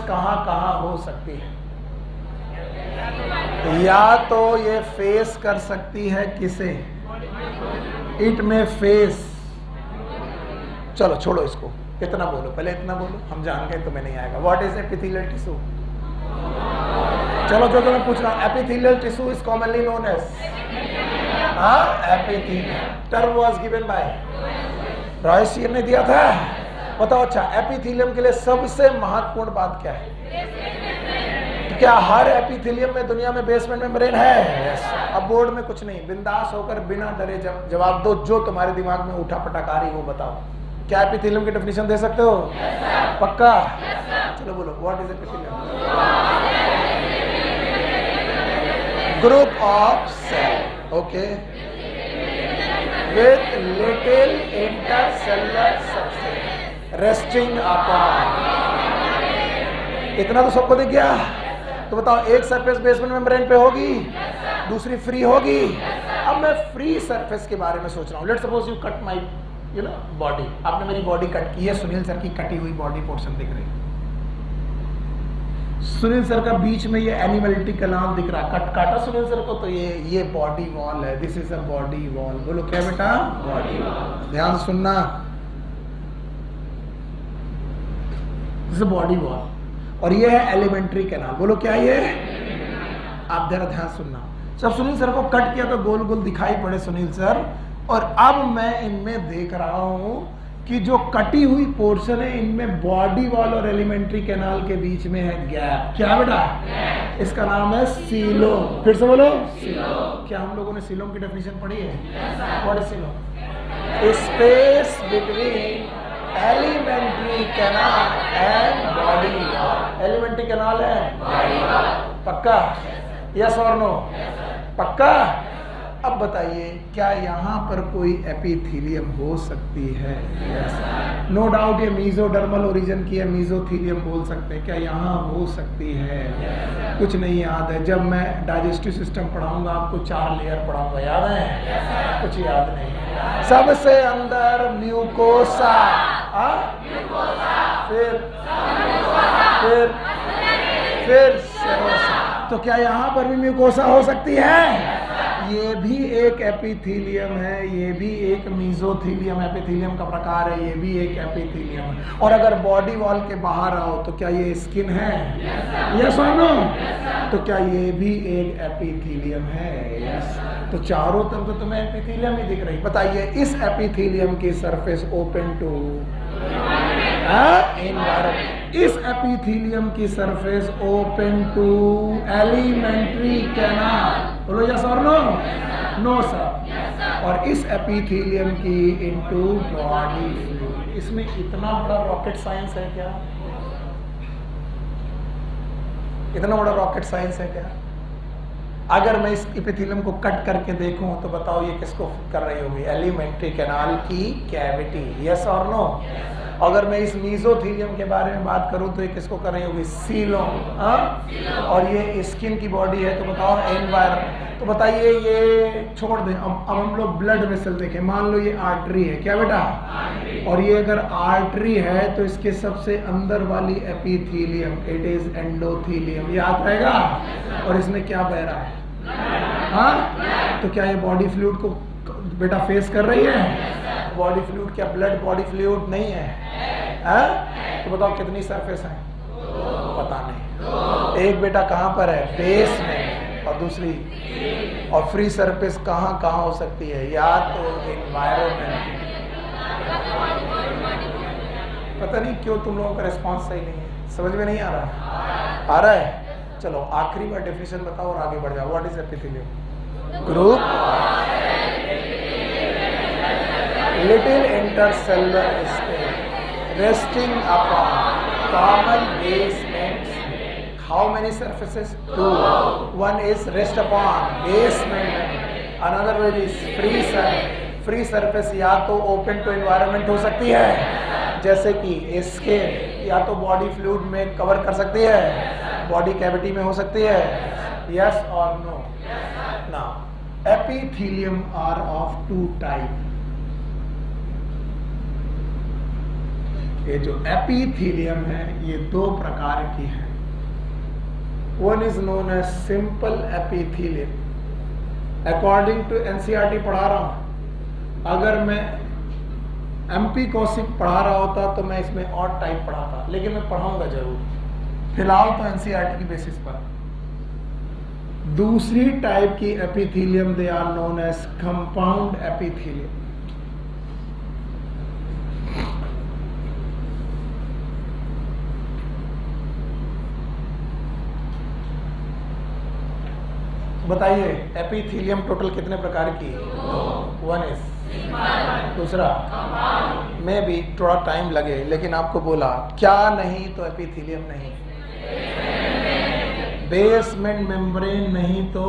कहां कहां हो सकती है? या तो ये फेस कर सकती है किसे? इट में फेस, चलो छोड़ो इसको, इतना बोलो, पहले इतना बोलो, हम जान गए तुम्हें नहीं आएगा। What is epithelial tissue? चलो जो मैं पूछ रहा हूं, epithelial tissue is commonly known as epithelium. Term was given by Ruysch ने दिया था। बताओ, अच्छा एपिथेलियम के लिए सबसे महत्वपूर्ण बात क्या है? तो क्या हर एपिथेलियम में दुनिया में बेसमेंट मेम्ब्रेन है? yes. अब बोर्ड में कुछ नहीं, बिंदास होकर बिना डरे जवाब दो, जो तुम्हारे दिमाग में उठा पटाकार ही वो बताओ। क्या एपिथेलियम की डेफिनेशन दे सकते हो? yes, पक्का? yes, चलो बोलो, what is epithelium? Group of cell, okay, with little intercellular substance resting upon. इतना तो सबको दिख गया। तो बताओ, एक सरफेस बेसमेंट मेम्ब्रेन पे होगी, दूसरी फ्री होगी। अब मैं फ्री सरफेस के बारे में सोच रहा हूँ। Let's suppose you cut my body. आपने मेरी बॉडी कट की है, सुनील सर की कटी हुई बॉडी पोर्शन दिख रही है। सुनील सर का बीच में ये एनिमलिटी कनाल दिख रहा, कट काटा सुनील सर को, तो ये बॉडी वॉल है। This is a body wall. बोलो क्या बेटा? Body wall. ध्यान सुनना, दिस इज बॉडी वॉल, और ये है एलिमेंट्री कैनाल। बोलो क्या ये? आप जरा ध्यान सुनना। जब सुनील सर को कट किया तो गोल गोल दिखाई पड़े सुनील सर, और अब मैं इनमें देख रहा हूं कि जो कटी हुई पोर्शन है इनमें बॉडी वॉल और एलिमेंट्री कैनाल के बीच में है गैप। क्या बेटा? इसका नाम है सीलोम। फिर से बोलो, सीलोम। क्या हम लोगों ने सीलोम की डेफिनेशन पढ़ी है? What is coelom? Space between alimentary canal and body wall. Alimentary canal है, बॉडी वॉल। पक्का? यस और नो? पक्का? अब बताइए, क्या यहाँ पर कोई एपिथेलियम हो सकती है? yes. नो डाउट ये मीजोडर्मल ओरिजिन की है, मीजोथेलियम बोल सकते हैं। क्या यहाँ हो सकती है? yes. कुछ नहीं याद है। जब मैं डाइजेस्टिव सिस्टम पढ़ाऊंगा आपको 4 लेयर पढ़ाऊंगा, याद है? yes. कुछ याद नहीं। सबसे अंदर म्यूकोसा, फिर सेरोसा। तो क्या यहाँ पर भी म्यूकोसा हो सकती है? ये भी एक एपिथेलियम है, ये भी एक मीजोथेलियम एपिथेलियम का प्रकार है, ये भी एक एपिथेलियम है। और अगर बॉडी वॉल के बाहर आओ तो क्या ये स्किन है? यस और नो? तो क्या ये भी एक एपिथेलियम है? यस। तो चारों तरफ तो तुम्हें एपिथेलियम ही दिख रही। बताइए, इस एपिथेलियम की सरफेस ओपन टू एनवायरनमेंट, इस एपिथेलियम की surface open to alimentary canal. बोलो यस और नो? No sir. और इस एपिथेलियम की इनटू बॉडी फ्लूइड। इसमें इतना बड़ा रॉकेट साइंस है क्या? इतना बड़ा रॉकेट साइंस है क्या? अगर मैं इस एपिथेलियम को कट करके देखूं तो बताओ ये किसको कर रही होगी? एलिमेंट्री कैनाल की कैविटी। यस और नो? अगर मैं इस मीजोथेलियम के बारे में बात करूं तो ये किसको कर रही होगी? सीलोम। और ये स्किन की बॉडी है, तो बताओ एनवायरनमेंट। तो बताइए, ये छोड़ दें। अब हम लोग ब्लड वेसल देखें। मान लो ये आर्टरी है, क्या बेटा? और ये अगर आर्टरी है तो इसके सबसे अंदर वाली एपिथेलियम, इट इज एंडोथेलियम। याद रहेगा? और इसमें क्या बह रहा है? तो क्या ये बॉडी फ्लूइड को बेटा फेस कर रही है? बॉडी फ्लूइड क्या ब्लड बॉडी फ्लूइड नहीं है? तो बताओ कितनी सरफेस है? पता नहीं। एक बेटा कहां पर है? बेस में, और दूसरी और फ्री सरफेस कहां कहां हो सकती है? या तो एनवायरनमेंट। पता नहीं क्यों तुम लोगों का रिस्पॉन्स सही नहीं है, समझ में नहीं आ रहा? आ रहा है? चलो आखिरी बार डेफिनेशन बताओ और आगे बढ़ जाओ। What is epithelium? Group little intercellular space resting upon common basement. How many surfaces? 2. One is rest upon basement, another one is free surface. Free surface या तो ओपन टू एनवायरनमेंट हो सकती है, जैसे कि स्किन, या तो बॉडी फ्लूइड में कवर कर सकती है, बॉडी कैविटी में हो सकती है। यस और no? Now epithelium are of 2 type. ये जो एपिथेलियम है ये दो प्रकार की है। One is known as simple epithelium. According to NCERT पढ़ा रहा हूं। अगर मैं एमपी कौशिक पढ़ा रहा होता तो मैं इसमें और टाइप पढ़ाता, लेकिन मैं पढ़ाऊंगा जरूर, फिलहाल तो एनसीईआरटी की बेसिस पर। दूसरी टाइप की epithelium they are known as compound epithelium. बताइए एपिथेलियम टोटल कितने प्रकार की? वन इज, दूसरा में भी थोड़ा टाइम लगे, लेकिन आपको बोला क्या नहीं तो एपिथेलियम नहीं, बेसमेंट मेम्ब्रेन नहीं तो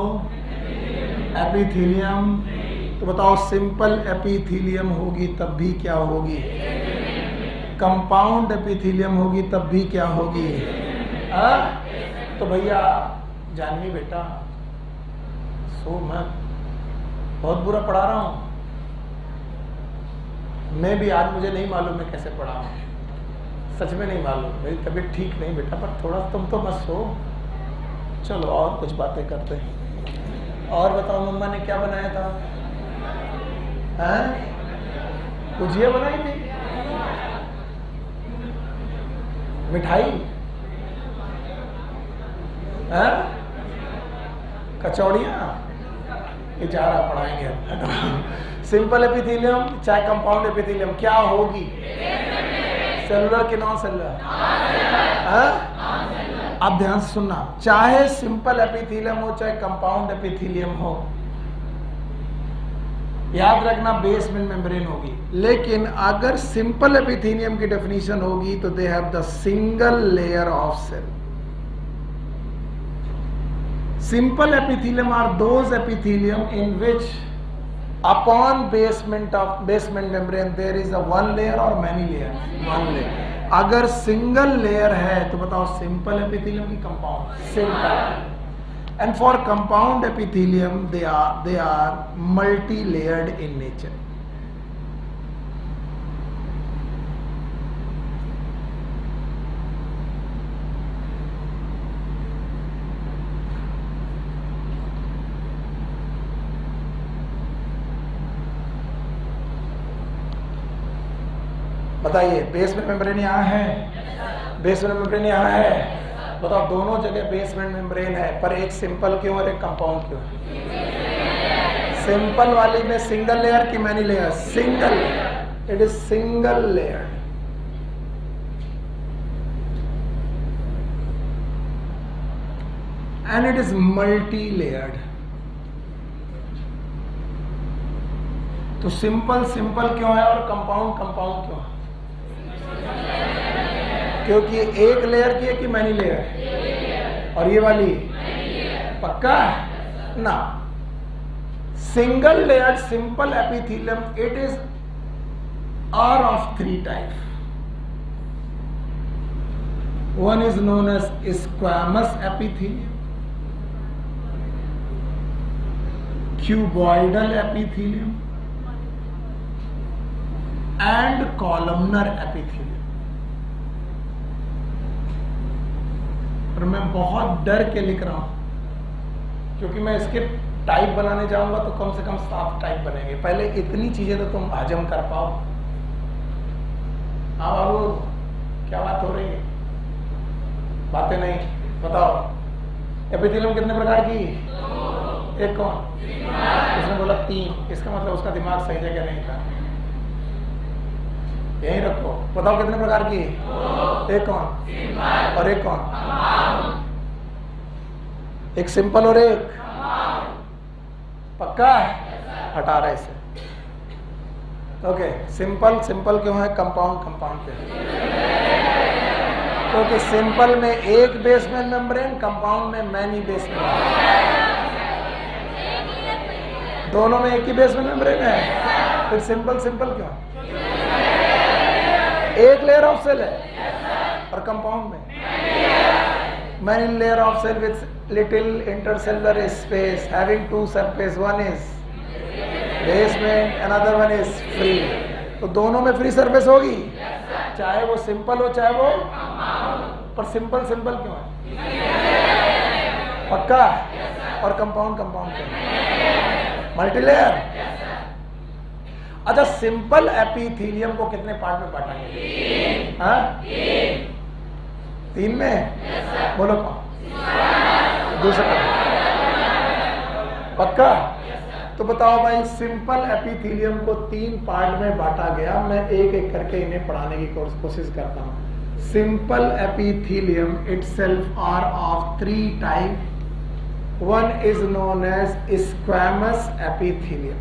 एपिथेलियम। तो बताओ सिंपल एपिथेलियम होगी तब भी क्या होगी? कंपाउंड एपिथेलियम होगी तब भी क्या होगी? तो भैया जानवी बेटा, सो मैं बहुत बुरा पढ़ा रहा हूं। मैं भी आज मुझे नहीं मालूम मैं कैसे पढ़ा हूं, सच में नहीं मालूम, मेरी तबीयत ठीक नहीं बेटा, पर थोड़ा तुम तो मत सो। चलो और कुछ बातें करते हैं। और बताओ मम्मा ने क्या बनाया था? गुजिया बनाई थी, मिठाई, कचौड़ियाँ, ये जा रहा पढ़ाएंगे। सिंपल एपिथेलियम चाहे कंपाउंड एपिथेलियम क्या होगी? सेलुलर कि नॉन सेलुलर? अब ध्यान से सुनना, चाहे सिंपल एपिथेलियम हो चाहे कंपाउंड एपिथेलियम हो, याद रखना बेसमेंट मेम्ब्रेन होगी। लेकिन अगर सिंपल एपिथेलियम की डेफिनेशन होगी तो they have the single layer of cell. Simple epithelium are those epithelium in which upon basement membrane there is a one layer or many layers? One layer. अगर single layer है तो बताओ simple epithelium की compound? Simple. And for compound epithelium they are multi-layered in nature. बताइए basement membrane यहाँ है, basement membrane यहाँ है, बताओ दोनों जगह बेसमेंट मेम्ब्रेन है, पर एक सिंपल क्यों और एक कंपाउंड क्यों? सिंपल वाली में सिंगल लेयर की many layer? Single, it is single layer. And it is multi layered. तो सिंपल सिंपल क्यों है और कंपाउंड कंपाउंड क्यों है? क्योंकि एक लेयर की है कि मैनी लेयर? और ये वाली पक्का ना। Single layer simple epithelium it is are of three type. One is known as squamous epithelium, cuboidal epithelium and columnar epithelium. और मैं बहुत डर के लिख रहा हूं क्योंकि मैं इसके टाइप बनाने जाऊंगा तो कम से कम 7 टाइप बनेंगे। पहले इतनी चीजें तो तुम हजम कर पाओ। हाँ बाबू, क्या बात हो रही है? बातें नहीं, बताओ एपिथेलियम कितने प्रकार की? एक कौन? उसने बोला 3, इसका मतलब उसका दिमाग सही जगह नहीं था। यही रखो, बताओ कितने प्रकार की? एक कौन और एक कौन? एक सिंपल और एक पक्का? हटा रहे इसे। ओके, सिंपल सिंपल क्यों है, कंपाउंड कंपाउंड क्यों? क्योंकि सिंपल में एक बेसमेंट मेम्ब्रेन, कंपाउंड में मैनी बेसमेंट। दोनों में एक ही बेसमेंट मेम्ब्रेन है, फिर सिंपल सिंपल क्यों? एक लेयर ऑफ सेल है और कंपाउंड में many layer of cell with little intercellular space having 2 surface, one is basement, another one is free। तो दोनों में फ्री सरफेस होगी? चाहे वो सिंपल हो चाहे वो, पर सिंपल सिंपल क्यों है? पक्का? और कंपाउंड कंपाउंड क्यों? मल्टीलेयर। अच्छा, सिंपल एपिथेलियम को कितने पार्ट में बांटेंगे? हाँ, 3 में। बोलो कौन? दूसरा। पक्का? तो बताओ भाई, सिंपल एपिथेलियम को 3 पार्ट में बांटा गया। मैं एक एक करके इन्हें पढ़ाने की कोशिश करता हूं। Simple epithelium itself are of 3 types. One is known as squamous epithelium.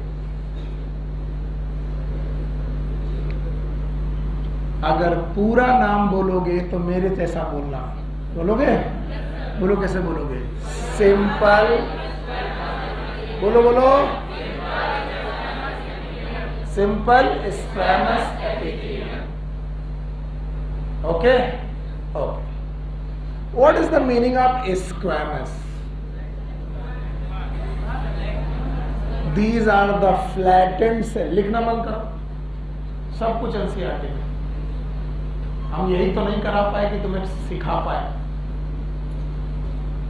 अगर पूरा नाम बोलोगे तो मेरे जैसा बोलना। बोलोगे? बोलो, कैसे बोलोगे? सिंपल, बोलो बोलो, simple squamous epithelium. Okay okay. What is the meaning of squamous? These are the flattened cell. लिखना बंद करो, सब कुछ एनसीईआरटी में। हम यही तो नहीं करा पाए कि तुम्हें सिखा पाए।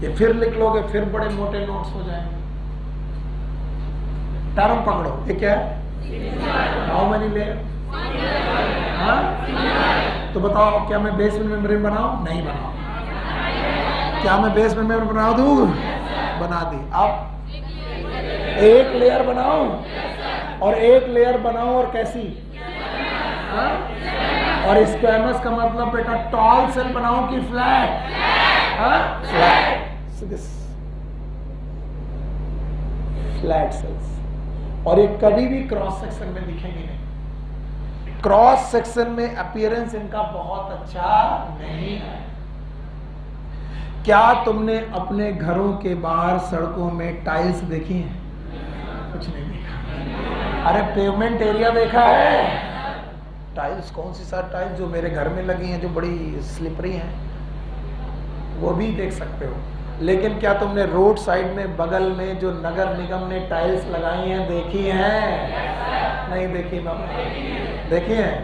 ये फिर लिख लोगे, फिर बड़े मोटे नोट्स हो जाएंगे। टर्म पकड़ो, ये क्या है? How many layer? हाँ? तो बताओ, क्या मैं बेसमेंट मेम्ब्रेन बनाऊं? नहीं बनाऊं। क्या मैं बेसमेंट मेम्ब्रेन बना दूं? बना दी। अब एक लेयर बनाऊं, और एक लेयर बनाऊं और कैसी? हाँ? और स्क्वैमस का मतलब बेटा टॉल सेल बनाऊं कि फ्लैट? Flat sales. और ये कभी भी क्रॉस सेक्शन में दिखेंगे नहीं। क्रॉस सेक्शन में अपीयरेंस इनका बहुत अच्छा नहीं है। क्या तुमने अपने घरों के बाहर सड़कों में टाइल्स देखी हैं? कुछ नहीं देखा। अरे पेवमेंट एरिया देखा है? टाइल्स कौन सी सारी टाइल्स जो मेरे घर में लगी हैं, जो बड़ी स्लिपरी हैं, वो भी देख सकते हो। लेकिन क्या तुमने रोड साइड में बगल में जो नगर निगम ने टाइल्स लगाई हैं देखी हैं? नहीं देखी ना? देखी हैं?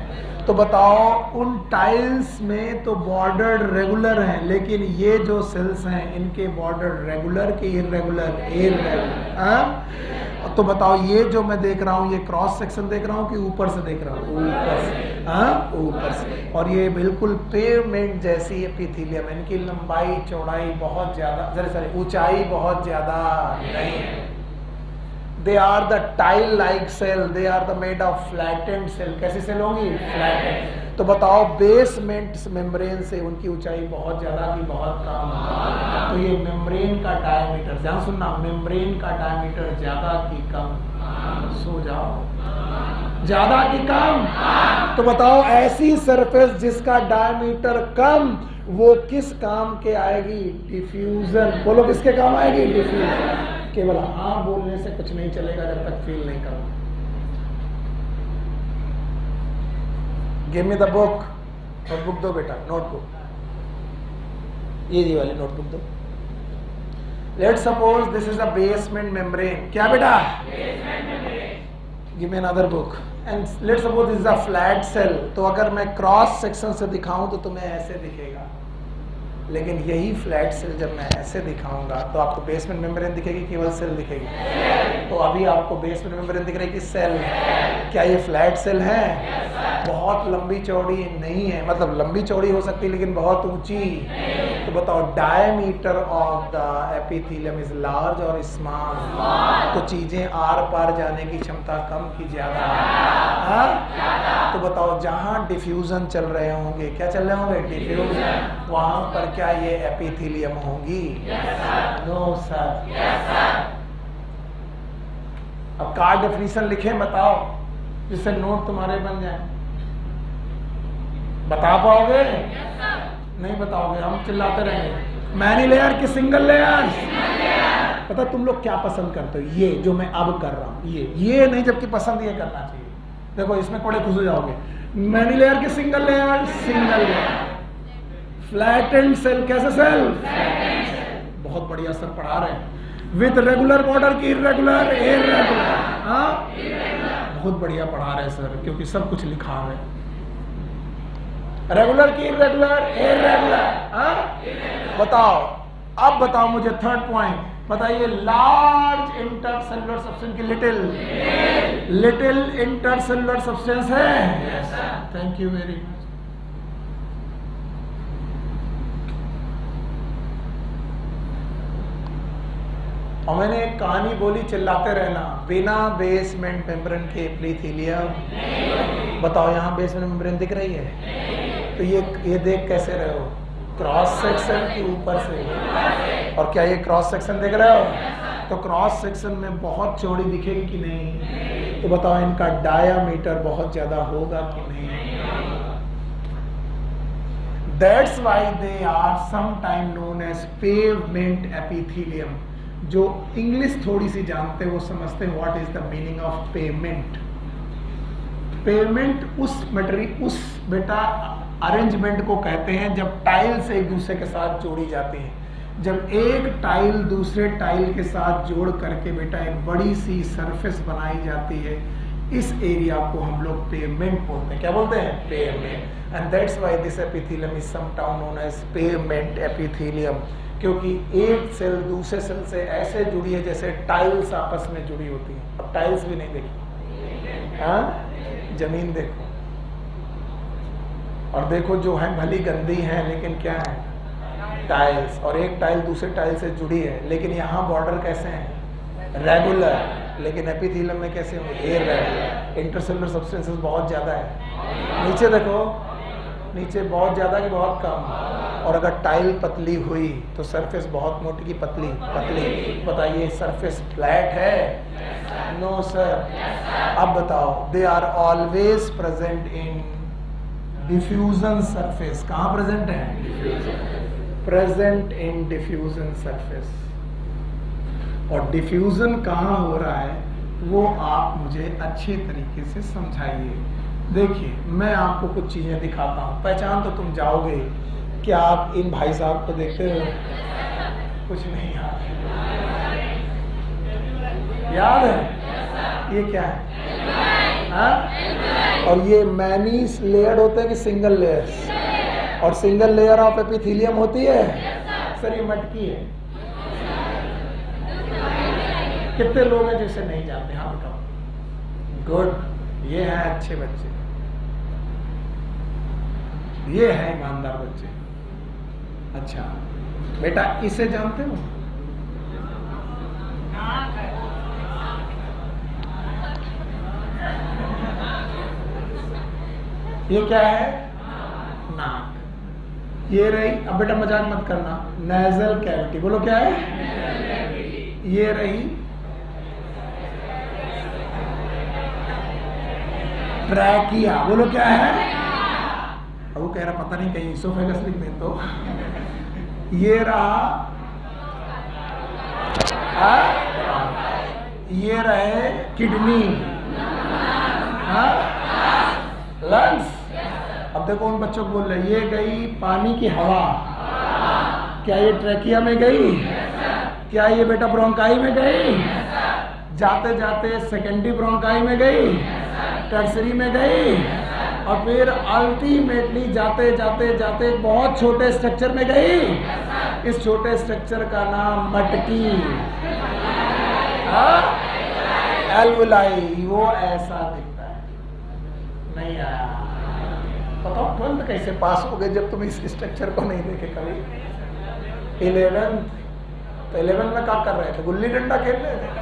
तो बताओ, उन टाइल्स में तो बॉर्डर रेगुलर हैं, लेकिन ये जो सेल्स हैं इनके बॉर्डर रेगुलर के इरेगुलर? इरेगुलर। तो बताओ, ये जो मैं देख रहा हूँ, ये क्रॉस सेक्शन देख रहा हूँ कि ऊपर से देख रहा हूँ? ऊपर से। हाँ, ऊपर से। और ये बिल्कुल पेवमेंट जैसी एपिथेलियम। इनकी लंबाई चौड़ाई बहुत ज्यादा, सॉरी ऊंचाई बहुत ज्यादा नहीं है। They are the tile-like cell. They are the made of flattened cell. कैसी सेल होंगी? Flattened. तो बताओ, बेसमेंट मेम्ब्रेन से उनकी ऊंचाई बहुत ज्यादा कि बहुत कम? तो ये मेम्ब्रेन का डायमीटर, ध्यान सुनना, मेम्ब्रेन का डायमीटर ज्यादा कि कम? सो जाओ, ज्यादा कि कम? तो बताओ, ऐसी सरफेस जिसका डायमीटर कम, वो किस काम के आएगी? डिफ्यूजन। बोलो, किसके काम आएगी? डिफ्यूजन। केवल हाँ बोलने से कुछ नहीं चलेगा जब तक फील नहीं करो। Give me the book. Notebook दो बेटा, नोटबुक, ये जी वाली नोटबुक दो। Let suppose this is a basement membrane. क्या बेटा? Give me another book. And let suppose this is a flat cell. तो अगर मैं क्रॉस सेक्शन से दिखाऊं तो तुम्हें ऐसे दिखेगा, लेकिन यही फ्लैट सेल जब मैं ऐसे दिखाऊंगा तो आपको बेसमेंट मेम्ब्रेन दिखेगी, केवल सेल दिखेगी? तो अभी आपको बेसमेंट मेम्ब्रेन दिख रही है कि सेल? क्या ये फ्लैट सेल है? बहुत लंबी चौड़ी नहीं है, मतलब लंबी चौड़ी हो सकती है लेकिन बहुत ऊंची। तो बताओ, diameter of the epithelium is large और स्मॉल? तो चीजें आर पार जाने की क्षमता कम की ज्यादा? तो बताओ, जहां डिफ्यूजन चल रहे होंगे, क्या चल रहे होंगे? डिफ्यूजन। वहां पर क्या ये एपिथेलियम होंगी? No sir. अब कार्ड डेफिनेशन लिखे, बताओ, जिससे नोट तुम्हारे बन जाए। बता पाओगे? नहीं बताओगे, हम चिल्लाते रहेंगे। मैनी लेयर की सिंगल लेयर? पता तुम लोग क्या पसंद करते हो? ये जो मैं अब कर रहा हूं, ये नहीं, जबकि पसंद ये करना चाहिए। देखो, इसमें बड़े खुश हो जाओगे। मैनी लेयर की single layer? Single layer. Flattened cell, कैसे सेल? बहुत बढ़िया सर पढ़ा रहे हैं। विद रेगुलर बॉर्डर की इरेगुलर? इरेगुलर। हाँ, बहुत बढ़िया पढ़ा रहे हैं सर, क्योंकि सब कुछ लिखा है। रेगुलर की इरेगुलर? इरेगुलर। हाँ बताओ, अब बताओ मुझे थर्ड पॉइंट बताइए, लार्ज इंटरसेलुलर सब्सटेंस की लिटिल? लिटिल इंटरसेलुलर सब्सटेंस है। Thank you very much. और मैंने एक कहानी बोली, चिल्लाते रहना, बिना बेसमेंट मेम्ब्रेन के एपिथेलियम। बताओ यहाँ बेसमेंट मेम्ब्रेन दिख रही है? तो ये देख कैसे रहे हो? क्रॉस सेक्शन के ऊपर से। और क्या ये क्रॉस सेक्शन देख रहे हो? तो क्रॉस सेक्शन में बहुत चौड़ी दिखेगी कि नहीं? तो बताओ इनका डायामीटर बहुत ज्यादा होगा कि नहीं? That's why they are sometimes known as pavement epithelium। जो इंग्लिश थोड़ी सी जानते हैं वो समझते हैं what is the meaning of payment. Payment उस मटेरियल, उस बेटा अरेंजमेंट को कहते हैं जब टाइल्स एक दूसरे के साथ जोड़ी जाती हैं। जब एक टाइल दूसरे टाइल के साथ जोड़ करके बेटा एक बड़ी सी सरफेस बनाई जाती है, इस एरिया को हम लोग पेमेंट बोलते हैं। क्या बोलते हैं? Pavement. And that's why this epithelium is sometimes known as pavement epithelium, क्योंकि एक सेल दूसरे सेल से ऐसे जुड़ी है जैसे टाइल्स आपस में जुड़ी होती हैं। अब टाइल्स भी नहीं देखी, हाँ जमीन देखो, और देखो जो है भली गंदी है लेकिन क्या है? टाइल्स। और एक टाइल दूसरे टाइल से जुड़ी है, लेकिन यहाँ बॉर्डर कैसे हैं? रेगुलर। लेकिन एपिथेलियम में कैसे होंगे? इर्रेगुलर। इंटरसेलुलर सब्सटेंसेस बहुत ज्यादा है। नीचे देखो, नीचे बहुत ज्यादा कि बहुत कम? और अगर टाइल पतली हुई तो सरफेस बहुत मोटी की पतली? पतली। बताइए सरफेस फ्लैट है? No sir. अब बताओ, they are always present in diffusion surface. कहाँ प्रेजेंट है? Present in diffusion surface. और डिफ्यूजन कहाँ हो रहा है वो आप मुझे अच्छे तरीके से समझाइए। देखिए मैं आपको कुछ चीजें दिखाता हूँ, पहचान तो तुम जाओगे। क्या आप इन भाई साहब को देखते हो? कुछ नहीं याद है? ये क्या है? हाँ? और ये मैनी लेयर्ड होते हैं कि सिंगल लेयर्स? और सिंगल लेयर ऑफ एपिथेलियम होती है? सर ये मटकी है। कितने लोग हैं जिसे नहीं जानते? हाँ बताओ। गुड, ये है अच्छे बच्चे, ये है ईमानदार बच्चे। अच्छा बेटा इसे जानते हो? ये क्या है? नाक। ये रही, अब बेटा मजाक मत करना, नेजल कैविटी। बोलो क्या है? ये रही ट्रैकिया। बोलो क्या है? वो कह रहा पता नहीं कहीं इसोफेगस लिख दे तो। ये रहा, ये रहे किडनी, लंग्स। अब देखो उन बच्चों को बोल रहे, ये गई पानी की हवा, क्या ये ट्रैकिया में गई? क्या ये बेटा ब्रोंकाई में गई? जाते जाते सेकेंडरी ब्रोंकाई में गई, टर्सरी में गई, और फिर अल्टीमेटली जाते जाते जाते बहुत छोटे स्ट्रक्चर में गई। इस छोटे स्ट्रक्चर का नाम मटकी, एल्वुलाई। वो ऐसा दिखता है। नहीं आया? बताओ 12th कैसे पास हो गए जब तुम इस स्ट्रक्चर को नहीं देखे कभी? 11th, तो 11th में क्या कर रहे थे? गुल्ली डंडा खेल रहे थे।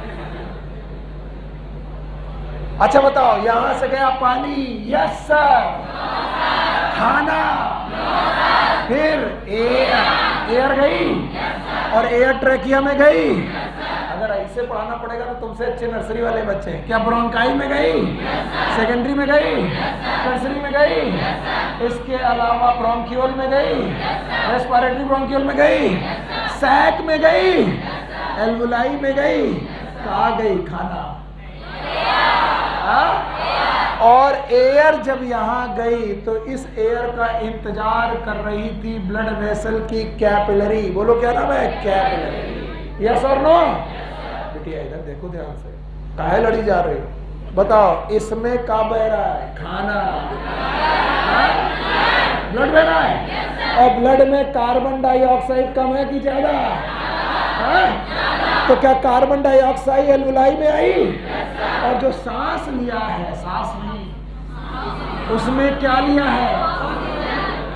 अच्छा बताओ, यहां से गया पानी? Yes sir. खाना? फिर एयर गई, और एयर ट्रैकिया में गई। अगर ऐसे पढ़ाना पड़ेगा तो तुमसे अच्छे नर्सरी वाले बच्चे। क्या ब्रोंकाई में गई? सेकेंडरी में गई, टर्सरी में गई, इसके अलावा ब्रोंकियोल में गई, रेस्पिरेटरी ब्रोंकियोल में गई, सैक में गई, एल्वुलाई में गई। कहाँ गई? खाना। और एयर जब यहाँ गई तो इस एयर का इंतजार कर रही थी ब्लड वेसल की कैपिलरी। बोलो क्या नाम है? कैपिलरी। यस और नो? बेटिया इधर देखो ध्यान से, काहे लड़ी जा रही हो? बताओ इसमें क्या बह रहा है? खाना। ब्लड बह रहा है और ब्लड में कार्बन डाइऑक्साइड कम है कि ज्यादा? तो क्या कार्बन डाइऑक्साइड एल्वुलाई में आई? और जो सांस लिया है, सांस नहीं, उसमें क्या लिया है?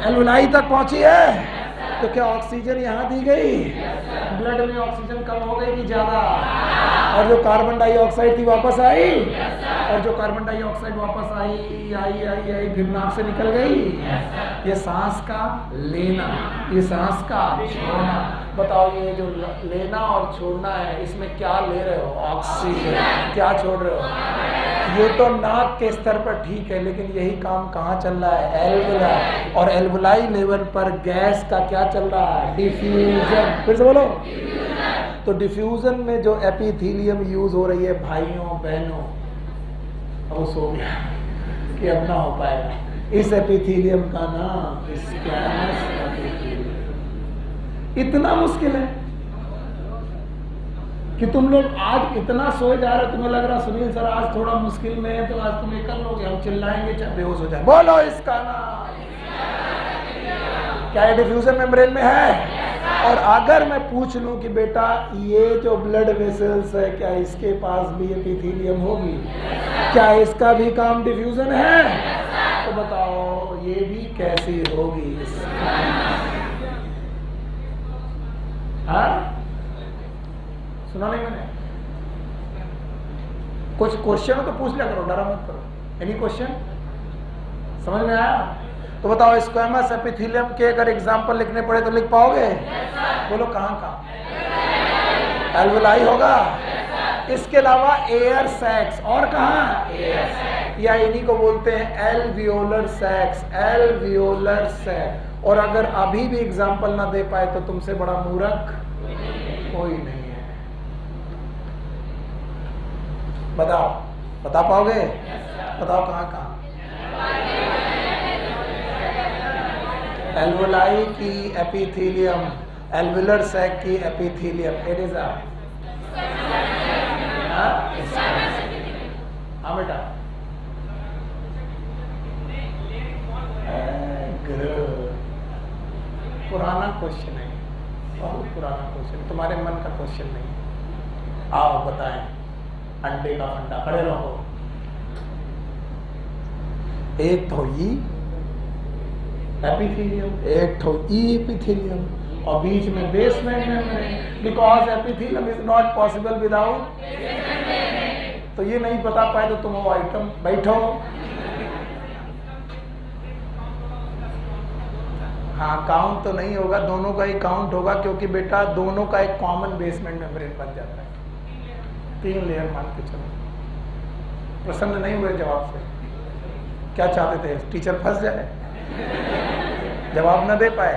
एल्वुलाई तक पहुंची है। तो क्या ऑक्सीजन यहाँ दी गई? ब्लड में ऑक्सीजन कम हो गई कि ज्यादा? और जो कार्बन डाइऑक्साइड थी वापस आई, और जो कार्बन डाइऑक्साइड वापस आई आई आई आई फिर नाक से निकल गई। ये सांस का लेना, ये सांस का छोड़ना। बताओ ये जो लेना और छोड़ना है, इसमें क्या ले रहे हो? ऑक्सीजन। क्या छोड़ रहे हो? ये तो नाक के स्तर पर ठीक है, लेकिन यही काम कहाँ चल रहा है? एल्वुलाई। और एल्वुलाई लेवल पर गैस का क्या चल रहा है? डिफ्यूजन। फिर से बोलो। तो डिफ्यूजन में जो एपिथेलियम यूज हो रही है भाइयों बहनों, अब वो सो गया कि अब ना हो पाएगा। इस एपिथेलियम का नाम स्क्वैमस एपिथेलियम। इतना मुश्किल है कि तुम लोग आज इतना सोए जा रहे हो, तुम्हें लग रहा सुनील सर आज थोड़ा मुश्किल में है तो आज तुम ये कर लोगे, हम चिल्लाएंगे चाहे बेहोश हो जाए। बोलो इसका नाम क्या? ये डिफ्यूजन मेम्ब्रेन में है। और अगर मैं पूछ लूं कि बेटा ये जो ब्लड वेसल्स है क्या इसके पास भी एपिथेलियम होगी? क्या इसका भी काम डिफ्यूजन है? तो बताओ ये भी कैसी होगी? हाँ सुना नहीं मैंने? कुछ क्वेश्चन हो तो पूछ लिया करो, डरा मत करो। Any question? समझ में आया? तो बताओ स्क्वैमस एपिथेलियम के अगर एग्जाम्पल लिखने पड़े तो लिख पाओगे? बोलो कहाँ कहाँ? एल्वुलाई होगा। इसके अलावा एयर सैक्स, और कहाँ? या इन्हीं को बोलते हैं एल्वियोलर सैक्स, एल्वियोलर सैक। और अगर अभी भी एग्जाम्पल ना दे पाए तो तुमसे बड़ा मूर्ख कोई नहीं है। बताओ, बता पाओगे? बताओ कहाँ कहाँ? एल्वुलाई की एपिथेलियम, एल्वुलर सैक की एपिथेलियम, इट इज अ हाँ बेटा पुराना क्वेश्चन है, बहुत पुराना क्वेश्चन, तुम्हारे मन का क्वेश्चन नहीं। आओ बताएं। अंडे का फंडा, खड़े रहो। एक तो ई एपिथेलियम, एक तो ई एपिथेलियम और बीच में basement membrane. Because epithelium is not possible without. तो ये नहीं बता पाए तो तुम वो आइटम बैठो। हाँ काउंट तो नहीं होगा, दोनों का ही काउंट होगा, क्योंकि बेटा दोनों का एक कॉमन बेसमेंट मेम्ब्रेन बन जाता है। 3 लेयर मान के चलो। प्रसन्न नहीं हुए जवाब से? क्या चाहते थे? टीचर फंस जाए, जवाब न दे पाए?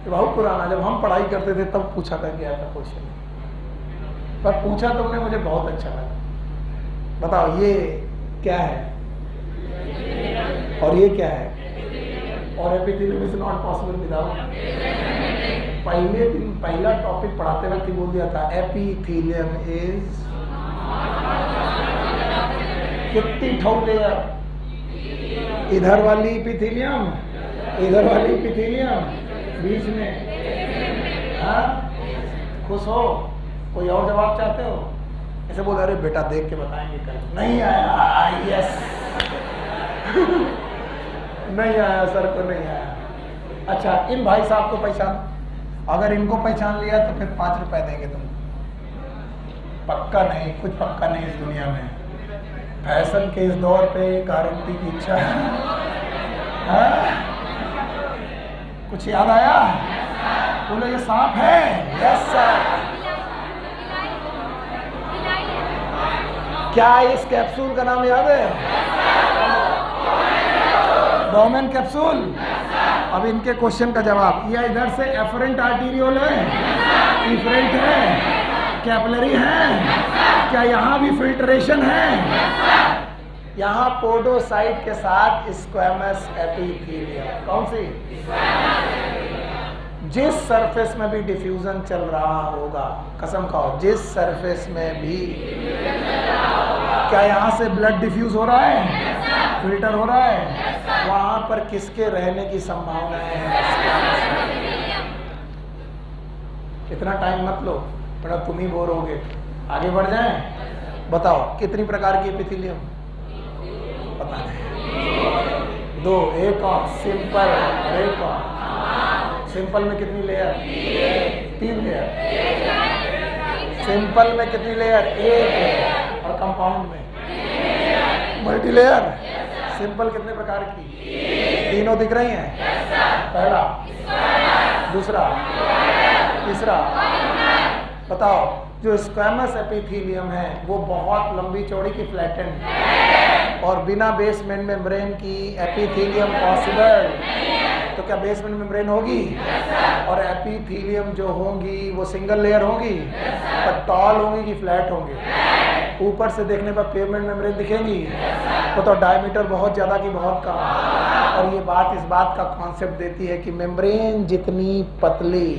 बहुत पुराना, जब हम पढ़ाई करते थे तब पूछा था गया था क्वेश्चन, पर पूछा तुमने, मुझे बहुत अच्छा लगा। बताओ ये क्या है और ये क्या है? और epithelium is not possible without. पहले दिन पहला टॉपिक पढ़ाते वक्त ही बोल दिया था एपिथेलियम इज कितनी ठो लेयर, इधर वाली एपिथेलियम, इधर वाली एपिथेलियम, बीच में। हाँ खुश हो? कोई और जवाब चाहते हो? ऐसे बोल, अरे बेटा देख के बताएंगे कल। नहीं आया? यस नहीं आया सर को, नहीं आया। अच्छा इन भाई साहब को पहचान, अगर इनको पहचान लिया तो फिर 5 रुपए देंगे तुम। पक्का नहीं, कुछ पक्का नहीं इस दुनिया में। फैशन के इस दौर पे गारंटी की इच्छा है। कुछ याद आया? बोलो ये सांप है। Yes sir. क्या इस कैप्सूल का नाम याद है? Domain capsule. अब इनके क्वेश्चन का जवाब, या इधर से एफरेंट आर्टीरियोल है, इफरेंट है, कैपिलरी है, क्या यहाँ भी फिल्ट्रेशन है? यहाँ पोडोसाइट के साथ स्क्वैमस एपिथेलियम। कौन सी? जिस सरफेस में भी डिफ्यूजन चल रहा होगा, कसम खाओ, जिस सरफेस में भी, क्या यहाँ से ब्लड डिफ्यूज हो रहा है? फिल्टर हो रहा है? वहां पर किसके रहने की संभावनाएं हैं? इतना टाइम मत लो, थोड़ा तुम ही बोर होगे। आगे बढ़ जाएं? बताओ कितनी प्रकार की एपिथेलियम? पता नहीं। दो, एक और सिंपल, एक और सिंपल में कितनी लेयर? 3 लेयर। सिंपल में कितनी लेयर? 1 लेयर। और कंपाउंड में मल्टी लेयर। सिंपल कितने प्रकार की? तीनों दिख रही हैं? पहला, दूसरा, तीसरा। बताओ जो स्क्वैमस एपिथेलियम है वो बहुत लंबी चौड़ी की फ्लैटेंड और बिना बेसमेंट मेम्ब्रेन की एपिथेलियम पॉसिबल? तो क्या बेसमेंट मेम्ब्रेन होगी? और एपिथेलियम जो होंगी वो सिंगल लेयर होंगी, पर टॉल होंगी कि फ्लैट होंगी? ऊपर से देखने पर पेवमेंट मेम्ब्रेन दिखेंगी, तो डायमीटर बहुत ज़्यादा की बहुत कम। और ये बात इस बात का कॉन्सेप्ट देती है कि मेम्ब्रेन जितनी पतली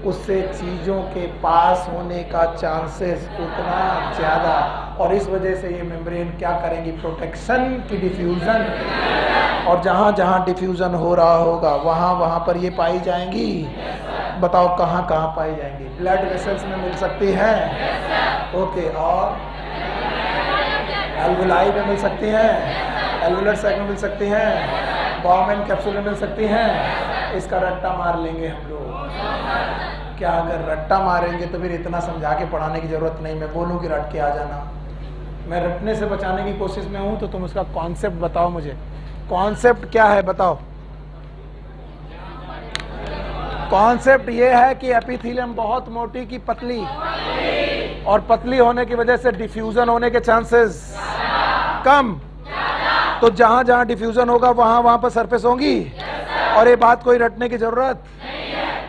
उससे चीज़ों के पास होने का चांसेस उतना ज़्यादा, और इस वजह से ये मेम्ब्रेन क्या करेंगी? प्रोटेक्शन की डिफ्यूज़न। और जहाँ जहाँ डिफ्यूज़न हो रहा होगा वहाँ वहाँ पर ये पाई जाएंगी। बताओ कहाँ कहाँ पाई जाएंगी? ब्लड वेसल्स में मिल सकती हैं, ओके, और एल्वुलाई में मिल सकती हैं, एल्वुलर सैक में मिल सकती हैं, बाउमेन कैप्सूल में मिल सकती हैं। इसका रट्टा मार लेंगे हम लोग। क्या अगर रट्टा मारेंगे तो फिर इतना समझा के पढ़ाने की जरूरत नहीं। मैं बोलूँ कि रट के आ जाना, मैं रटने से बचाने की कोशिश में हूँ, तो तुम उसका कॉन्सेप्ट बताओ मुझे। कॉन्सेप्ट क्या है बताओ? कॉन्सेप्ट ये है कि एपिथेलियम बहुत मोटी की पतली, और पतली होने की वजह से डिफ्यूजन होने के चांसेस कम। तो जहां जहां डिफ्यूजन होगा वहां वहां पर सरफेस होंगी, और ये बात कोई रटने की जरूरत।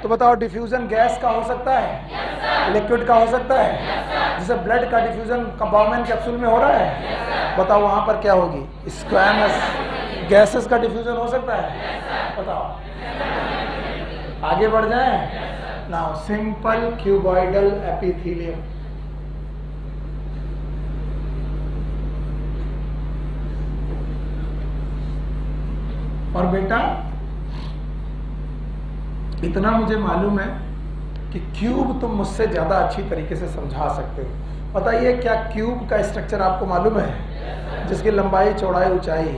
तो बताओ डिफ्यूजन गैस का हो सकता है, लिक्विड का हो सकता है, जैसे ब्लड का डिफ्यूजन बाउमेन कैप्सूल में हो रहा है। बताओ वहां पर क्या होगी? स्क्वैमस गैसेस का डिफ्यूजन हो सकता है? बताओ। आगे बढ़ जाएं? Now simple cuboidal epithelium. और बेटा इतना मुझे मालूम है कि क्यूब तुम मुझसे ज्यादा अच्छी तरीके से समझा सकते हो। बताइए क्या क्यूब का स्ट्रक्चर आपको मालूम है? जिसकी लंबाई, चौड़ाई, ऊंचाई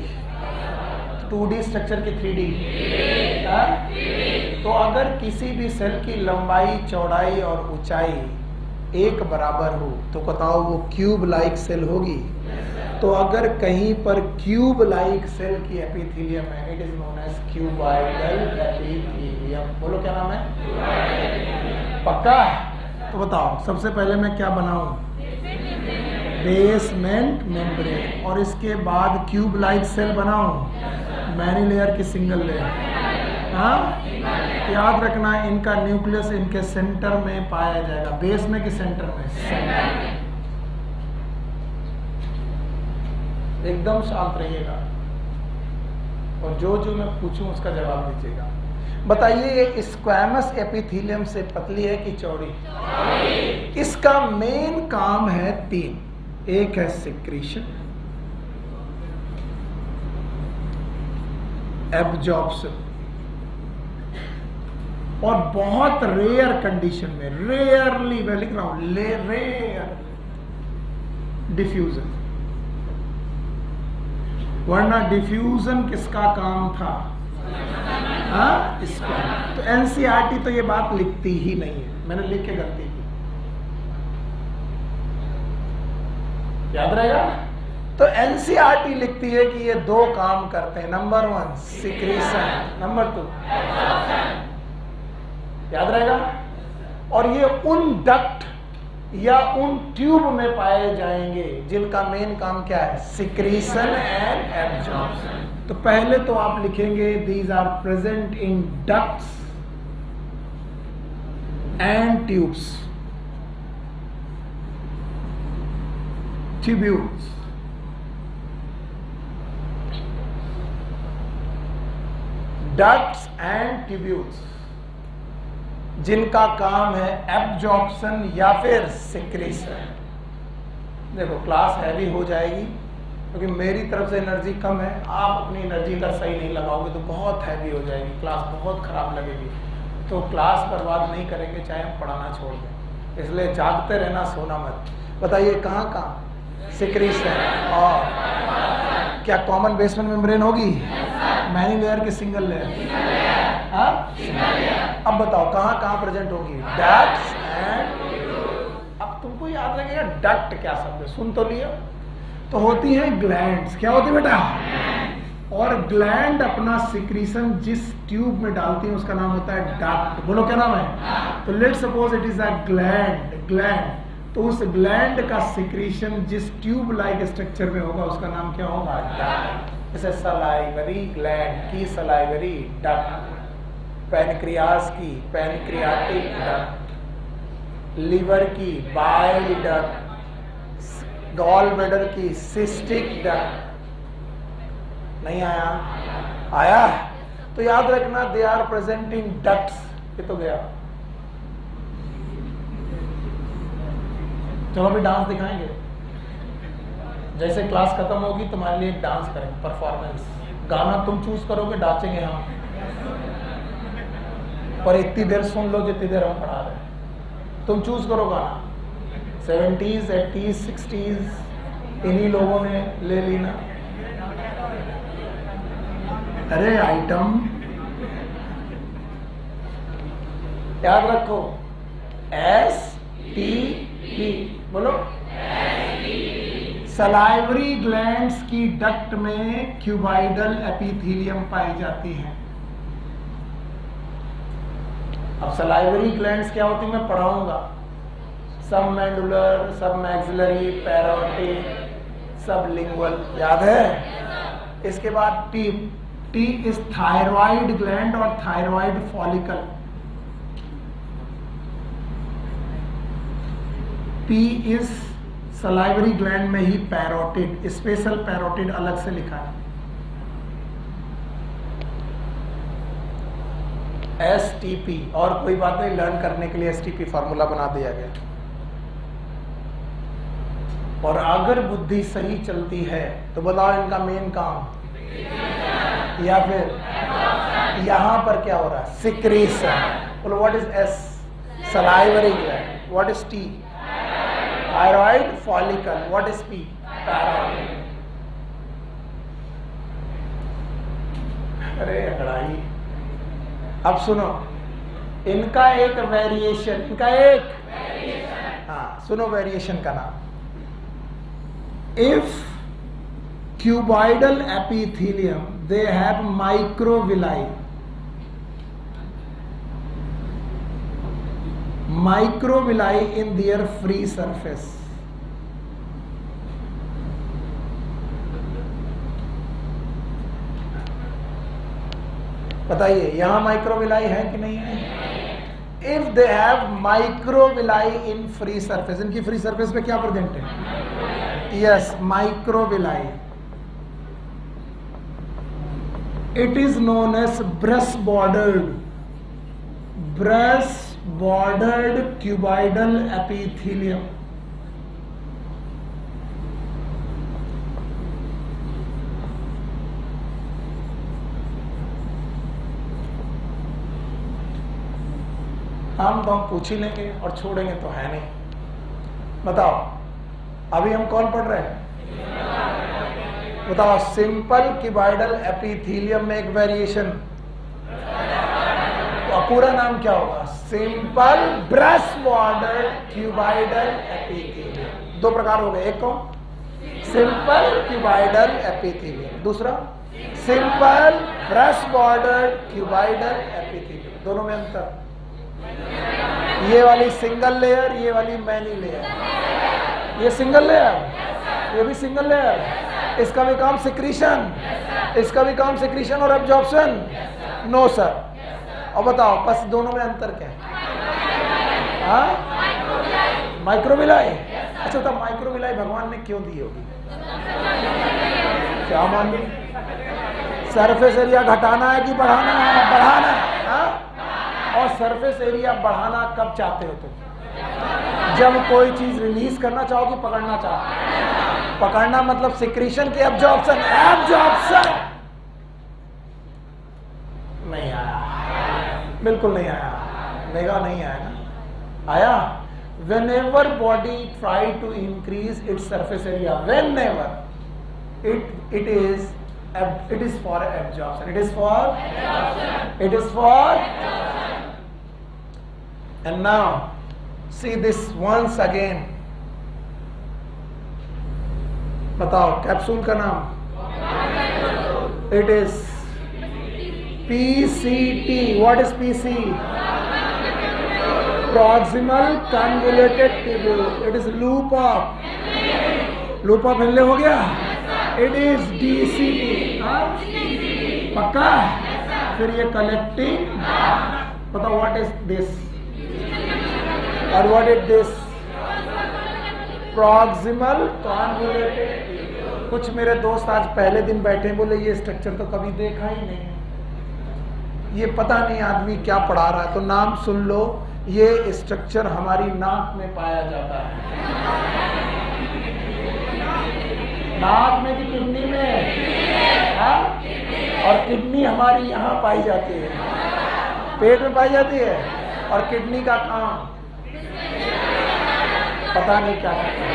2D स्ट्रक्चर की 3D। तो अगर किसी भी सेल की लंबाई, चौड़ाई और ऊंचाई एक बराबर हो तो बताओ वो क्यूब लाइक सेल होगी? तो अगर कहीं पर क्यूब लाइक सेल की एपिथेलियम है, it is known as cuboidal epithelium. बोलो क्या नाम है? पक्का? तो बताओ सबसे पहले मैं क्या बनाऊं? बेसमेंट मेम्ब्रेन, और इसके बाद क्यूब लाइक सेल बनाऊं, मैनी लेयर की सिंगल लेयर। हाँ, याद रखना इनका न्यूक्लियस इनके सेंटर में पाया जाएगा। बेस में कि सेंटर में? सेंटर। एकदम शांत रहिएगा और जो जो मैं पूछूं उसका जवाब दीजिएगा। बताइए स्क्वैमस एपिथेलियम से पतली है कि चौड़ी? इसका मेन काम है 3। एक है सिक्रीशन, एब्जॉर्प्शन, और बहुत रेयर कंडीशन में, रेयरली मैं लिख रहा हूं, रेयर डिफ्यूजन। वरना डिफ्यूजन किसका काम था? हाँ, इसका। तो एनसीईआरटी तो ये बात लिखती ही नहीं है, मैंने लिख के गलती की, याद रहेगा। तो एनसीईआरटी लिखती है कि ये 2 काम करते हैं। नंबर 1 सिक्रीशन, नंबर 2 याद रहेगा। और ये उन डक्ट या उन ट्यूब में पाए जाएंगे जिनका मेन काम क्या है? Secretion and absorption. तो पहले तो आप लिखेंगे these are present in ducts and tubes, tubules. Ducts and tubules जिनका काम है एब्जॉर्प्शन या फिर सिक्रीशन। देखो क्लास हैवी हो जाएगी क्योंकि मेरी तरफ से एनर्जी कम है, आप अपनी एनर्जी का सही नहीं लगाओगे तो बहुत हैवी हो जाएगी, क्लास बहुत खराब लगेगी। तो क्लास बर्बाद नहीं करेंगे चाहे हम पढ़ाना छोड़ दें, इसलिए जागते रहना, सोना मत। बताइए कहाँ कहाँ सिक्रीशन, और क्या कॉमन बेसमेंट मेम्ब्रेन होगी? मैनी लेयर की सिंगल लेयर? हाँ, अब बताओ कहाँ कहाँ प्रेजेंट होगी? डक्ट्स एंड, अब तुमको याद रखेगा डक्ट क्या शब्द है, सुन तो लिया। तो होती है ग्लैंड्स, क्या होती है बेटा? और ग्लैंड अपना सिक्रीशन जिस ट्यूब में डालती है उसका नाम होता है डक्ट। बोलो क्या नाम है? तो let's suppose it is a gland, तो उस ग्लैंड का सिक्रीशन जिस ट्यूब लाइक स्ट्रक्चर में होगा उसका नाम क्या होगा? डक्ट। जैसे सलाइवरी ग्लैंड की सलाइवरी डक्ट, पैनक्रियास की पैनक्रियाटिक डक्ट, लिवर की बाइल डक्ट, गॉल ब्लैडर की सिस्टिक डक्ट। नहीं आया? आया? तो याद रखना they are present in ducts. ये तो गया। चलो अभी डांस दिखाएंगे, जैसे क्लास खत्म होगी तुम्हारे लिए डांस करेंगे, परफॉर्मेंस। गाना तुम चूज करोगे, नाचेंगे हम, पर इतनी देर सुन लो जितनी देर हम पढ़ा रहे हैं। तुम चूज करो गाना, 70s 80s 60s इन्हीं लोगों ने ले ली ना। अरे आइटम याद रखो, STP बोलो। सलाइवरी ग्लैंड्स की डक्ट में क्यूबाइडल एपिथेलियम पाई जाती है। अब सलाइवरी ग्लैंड्स क्या होती है मैं पढ़ाऊंगा। सब मैंडुलर, सब मैक्सिलरी, पैरोटिड, सब लिंगुअल, याद है? इसके बाद टी इज थायराइड ग्लैंड और thyroid follicle. P is salivary gland में ही पैरोटिड, स्पेशल पैरोटिड अलग से लिखा है। STP, और कोई बात नहीं, लर्न करने के लिए STP फार्मूला बना दिया गया। और अगर बुद्धि सही चलती है तो बताओ इनका मेन काम, या फिर यहां पर क्या हो रहा है? सिक्रीशन। बोलो what is S? Salivary gland. What is T? Thyroid follicle. What is P? Parotid. अरे अगड़ाई। अब सुनो, इनका एक वेरिएशन, हाँ सुनो वेरिएशन का नाम। If cuboidal epithelium, they have microvilli. Microvilli in their free surface. बताइए यहां माइक्रोविलाई है कि नहीं है? If they have microvilli in free surface, इनकी फ्री सरफेस पे क्या प्रेजेंट है? Yes, microvilli. It is known as brush bordered cuboidal epithelium. हम तो हम पूछ ही लेंगे और छोड़ेंगे तो है नहीं। बताओ अभी हम कौन पढ़ रहे हैं? बताओ सिंपल क्यूबाइडल एपिथेलियम में एक वेरिएशन, तो पूरा नाम क्या होगा? Simple brush bordered cuboidal epithelium. दो प्रकार हो गए, एक कौन? सिंपल क्यूबाइडल एपिथेलियम, दूसरा simple brush bordered cuboidal epithelium. दोनों में अंतर, ये वाली सिंगल लेयर, ये वाली मैनी लेयर। ये सिंगल लेयर, ये भी सिंगल लेयर। इसका भी काम सिक्रीशन, इसका भी काम सिक्रीशन और एब्जॉर्प्शन। No sir. और बताओ बस दोनों में अंतर क्या है? हाँ, माइक्रोविलाई। अच्छा तो माइक्रोविलाई भगवान ने क्यों दी होगी? क्या मान ली? सरफेस एरिया घटाना है कि बढ़ाना है? बढ़ाना है। हाँ? और सरफेस एरिया बढ़ाना कब चाहते हो तुम? जब कोई चीज रिलीज करना चाहो कि पकड़ना चाहो? पकड़ना मतलब सिक्रीशन की एब्जॉर्प्शन, एब्जॉर्प्शन नहीं आया, बिल्कुल नहीं आया, मेगा नहीं आया ना, आया? Whenever body try to increase its surface area, whenever it is for absorption, it is for absorption. And now see this once again. बताओ कैप्सूल का नाम? It is PCT. What is PC? Proximal convoluted tubule. It is loop of Henle हो गया? It is DCT. पक्का? फिर ये collecting, बताओ what is this? और what is this? Proximal convoluted tubule. कुछ मेरे दोस्त आज पहले दिन बैठे बोले ये स्ट्रक्चर तो कभी देखा ही नहीं, ये पता नहीं आदमी क्या पढ़ा रहा है। तो नाम सुन लो, ये स्ट्रक्चर हमारी नाक में पाया जाता है। नाक में कि किडनी में? हाँ? और किडनी हमारी यहाँ पाई जाती है, पेट में पाई जाती है। और किडनी का काम पता नहीं क्या करता है।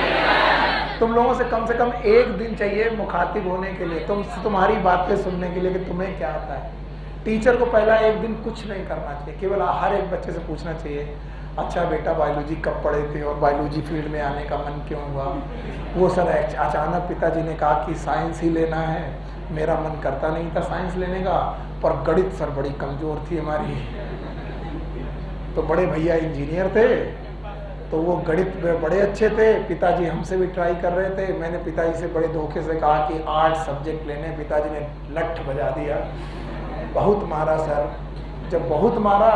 तुम लोगों से कम एक दिन चाहिए मुखातिब होने के लिए, तुम्हारी बातें सुनने के लिए कि तुम्हें क्या आता है। टीचर को पहला एक दिन कुछ नहीं करना चाहिए, केवल हर एक बच्चे से पूछना चाहिए, अच्छा बेटा बायोलॉजी कब पढ़े थे और बायोलॉजी फील्ड में आने का मन क्यों हुआ? वो सर अचानक पिताजी ने कहा कि साइंस ही लेना है, मेरा मन करता नहीं था साइंस लेने का, पर गणित सर बड़ी कमज़ोर थी हमारी। तो बड़े भैया इंजीनियर थे, तो वो गणित में बड़े अच्छे थे, पिताजी हमसे भी ट्राई कर रहे थे। मैंने पिताजी से बड़े धोखे से कहा कि आर्ट सब्जेक्ट लेने, पिताजी ने लठ बजा दिया, बहुत मारा सर। जब बहुत मारा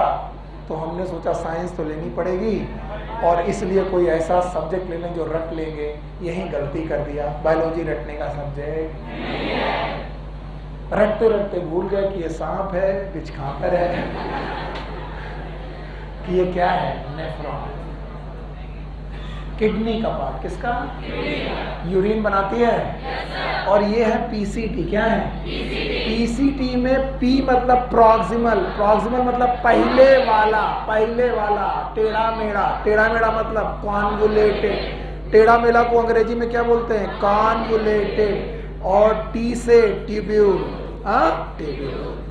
तो हमने सोचा साइंस तो लेनी पड़ेगी, और इसलिए कोई ऐसा सब्जेक्ट ले लें जो रट लेंगे। यही गलती कर दिया, बायोलॉजी रटने का सब्जेक्ट। रटते रटते भूल गए कि ये सांप है, बिचखाकर है, कि ये क्या है, नेफ्रॉन, किडनी का पार्ट। किसका? यूरिन बनाती है। और ये है पीसीटी। क्या है? पीसीटी में पी मतलब प्रॉक्सिमल, प्रॉक्सिमल मतलब पहले वाला, टेढ़ा मेढ़ा मतलब कॉन्वुलेटेड। टेढ़ा मेढ़ा को अंग्रेजी में क्या बोलते हैं? कॉन्वुलेटेड। और टी से tubule,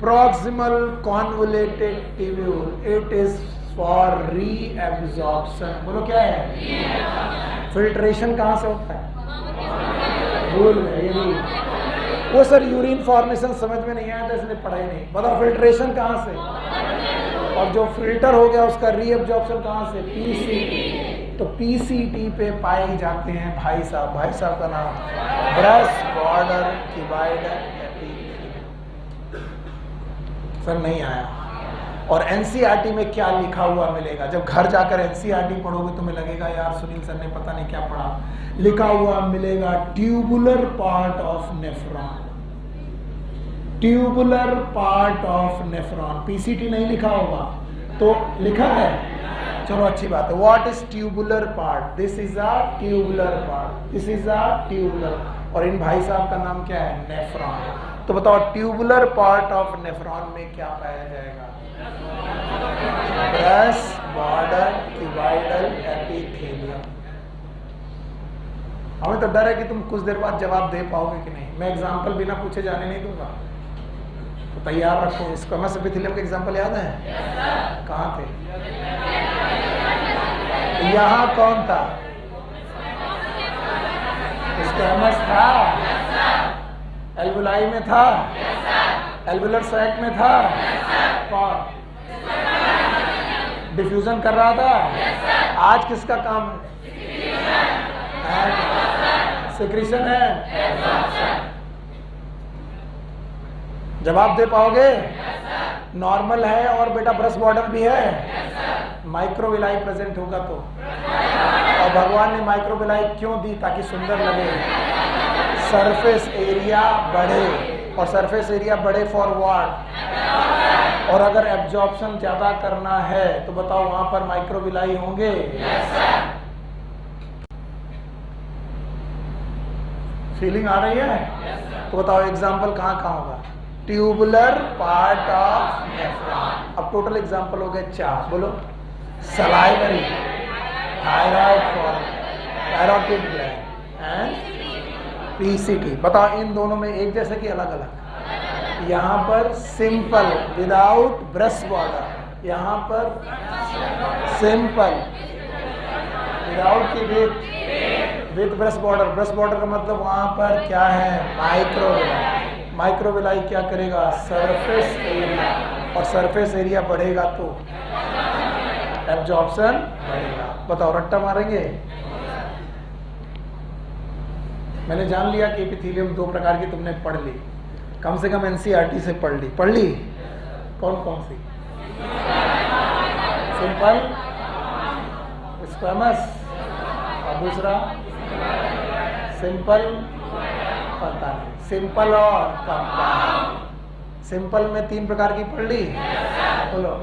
proximal convoluted tubule. It is for reabsorption. बोलो क्या है? फिल्ट्रेशन कहाँ से होता है? भूल गए ये भी। वो सर यूरिन फॉर्मेशन समझ में नहीं आया था इसलिए पढ़ाई नहीं। बताओ फिल्ट्रेशन कहाँ से? और जो फिल्टर हो गया उसका रीएब्जॉर्प्शन कहाँ से? पीसीटी। तो पीसीटी पे पाए जाते हैं भाई साहब का नाम breast border cuboidal epithelium. Sir नहीं आया। और एनसीईआरटी में क्या लिखा हुआ मिलेगा? जब घर जाकर एनसीईआरटी पढ़ोगे तुम्हें लगेगा यार सुनील सर ने पता नहीं क्या पढ़ा। लिखा हुआ मिलेगा tubular part of nephron, tubular part of nephron. PCT नहीं लिखा होगा तो लिखा है, चलो अच्छी बात है। What is tubular part? This is a tubular part, this is a tubular. और इन भाई साहब का नाम क्या है? नेफ्रॉन। तो बताओ ट्यूबुलर पार्ट ऑफ नेफ्रॉन में क्या पाया जाएगा? Breast border cuboidal epithelium. हमें तो डर है कि तुम कुछ देर बाद जवाब दे पाओगे कि नहीं। मैं एग्जाम्पल बिना पूछे जाने नहीं दूंगा, तो तैयार रखो। इसको स्क्वैमस एपिथेलियम के एग्जाम्पल याद है? कहाँ थे? यहाँ कौन था? स्क्वैमस था, एल्वुलाई में था, एल्वुलर सैक में था, कौन डिफ्यूजन कर रहा था? आज किसका काम है? सिक्रीशन है। जवाब दे पाओगे? नॉर्मल है और बेटा ब्रेस्ट बॉर्डर भी है। माइक्रोविलाई प्रेजेंट होगा तो। और भगवान ने माइक्रोविलाई क्यों दी? ताकि सुंदर लगे, सरफेस एरिया बढ़े। और सरफेस एरिया बढ़े फॉर व्हाट? और अगर एब्जॉर्प्शन ज्यादा करना है तो बताओ वहां पर माइक्रोविलाई होंगे? फीलिंग आ रही है? तो बताओ एग्जाम्पल कहाँ कहाँ होगा? Tubular part of nephron. अब टोटल एग्जाम्पल हो गए 4, बोलो। Salivary, thyroid gland and PCT. बताओ इन दोनों में एक जैसे कि अलग अलग? यहाँ पर सिंपल विदाउट ब्रेस्ट बॉर्डर, यहाँ पर सिंपल विदाउट की with breast border. Breast border का मतलब वहाँ पर क्या है? माइक्रोविलाई। माइक्रोविलाई क्या करेगा? सरफेस एरिया, और सरफेस एरिया बढ़ेगा तो एब्जॉर्प्शन बढ़ेगा। बताओ रट्टा मारेंगे? मैंने जान लिया कि एपिथेलियम 2 प्रकार की तुमने पढ़ ली, कम से कम एनसीईआरटी से पढ़ ली। कौन कौन सी? सिंपल, स्क्वैमस, और दूसरा सिंपल, पता नहीं, सिंपल और कंपाउंड। सिंपल में 3 प्रकार की पढ़ ली, बोलो।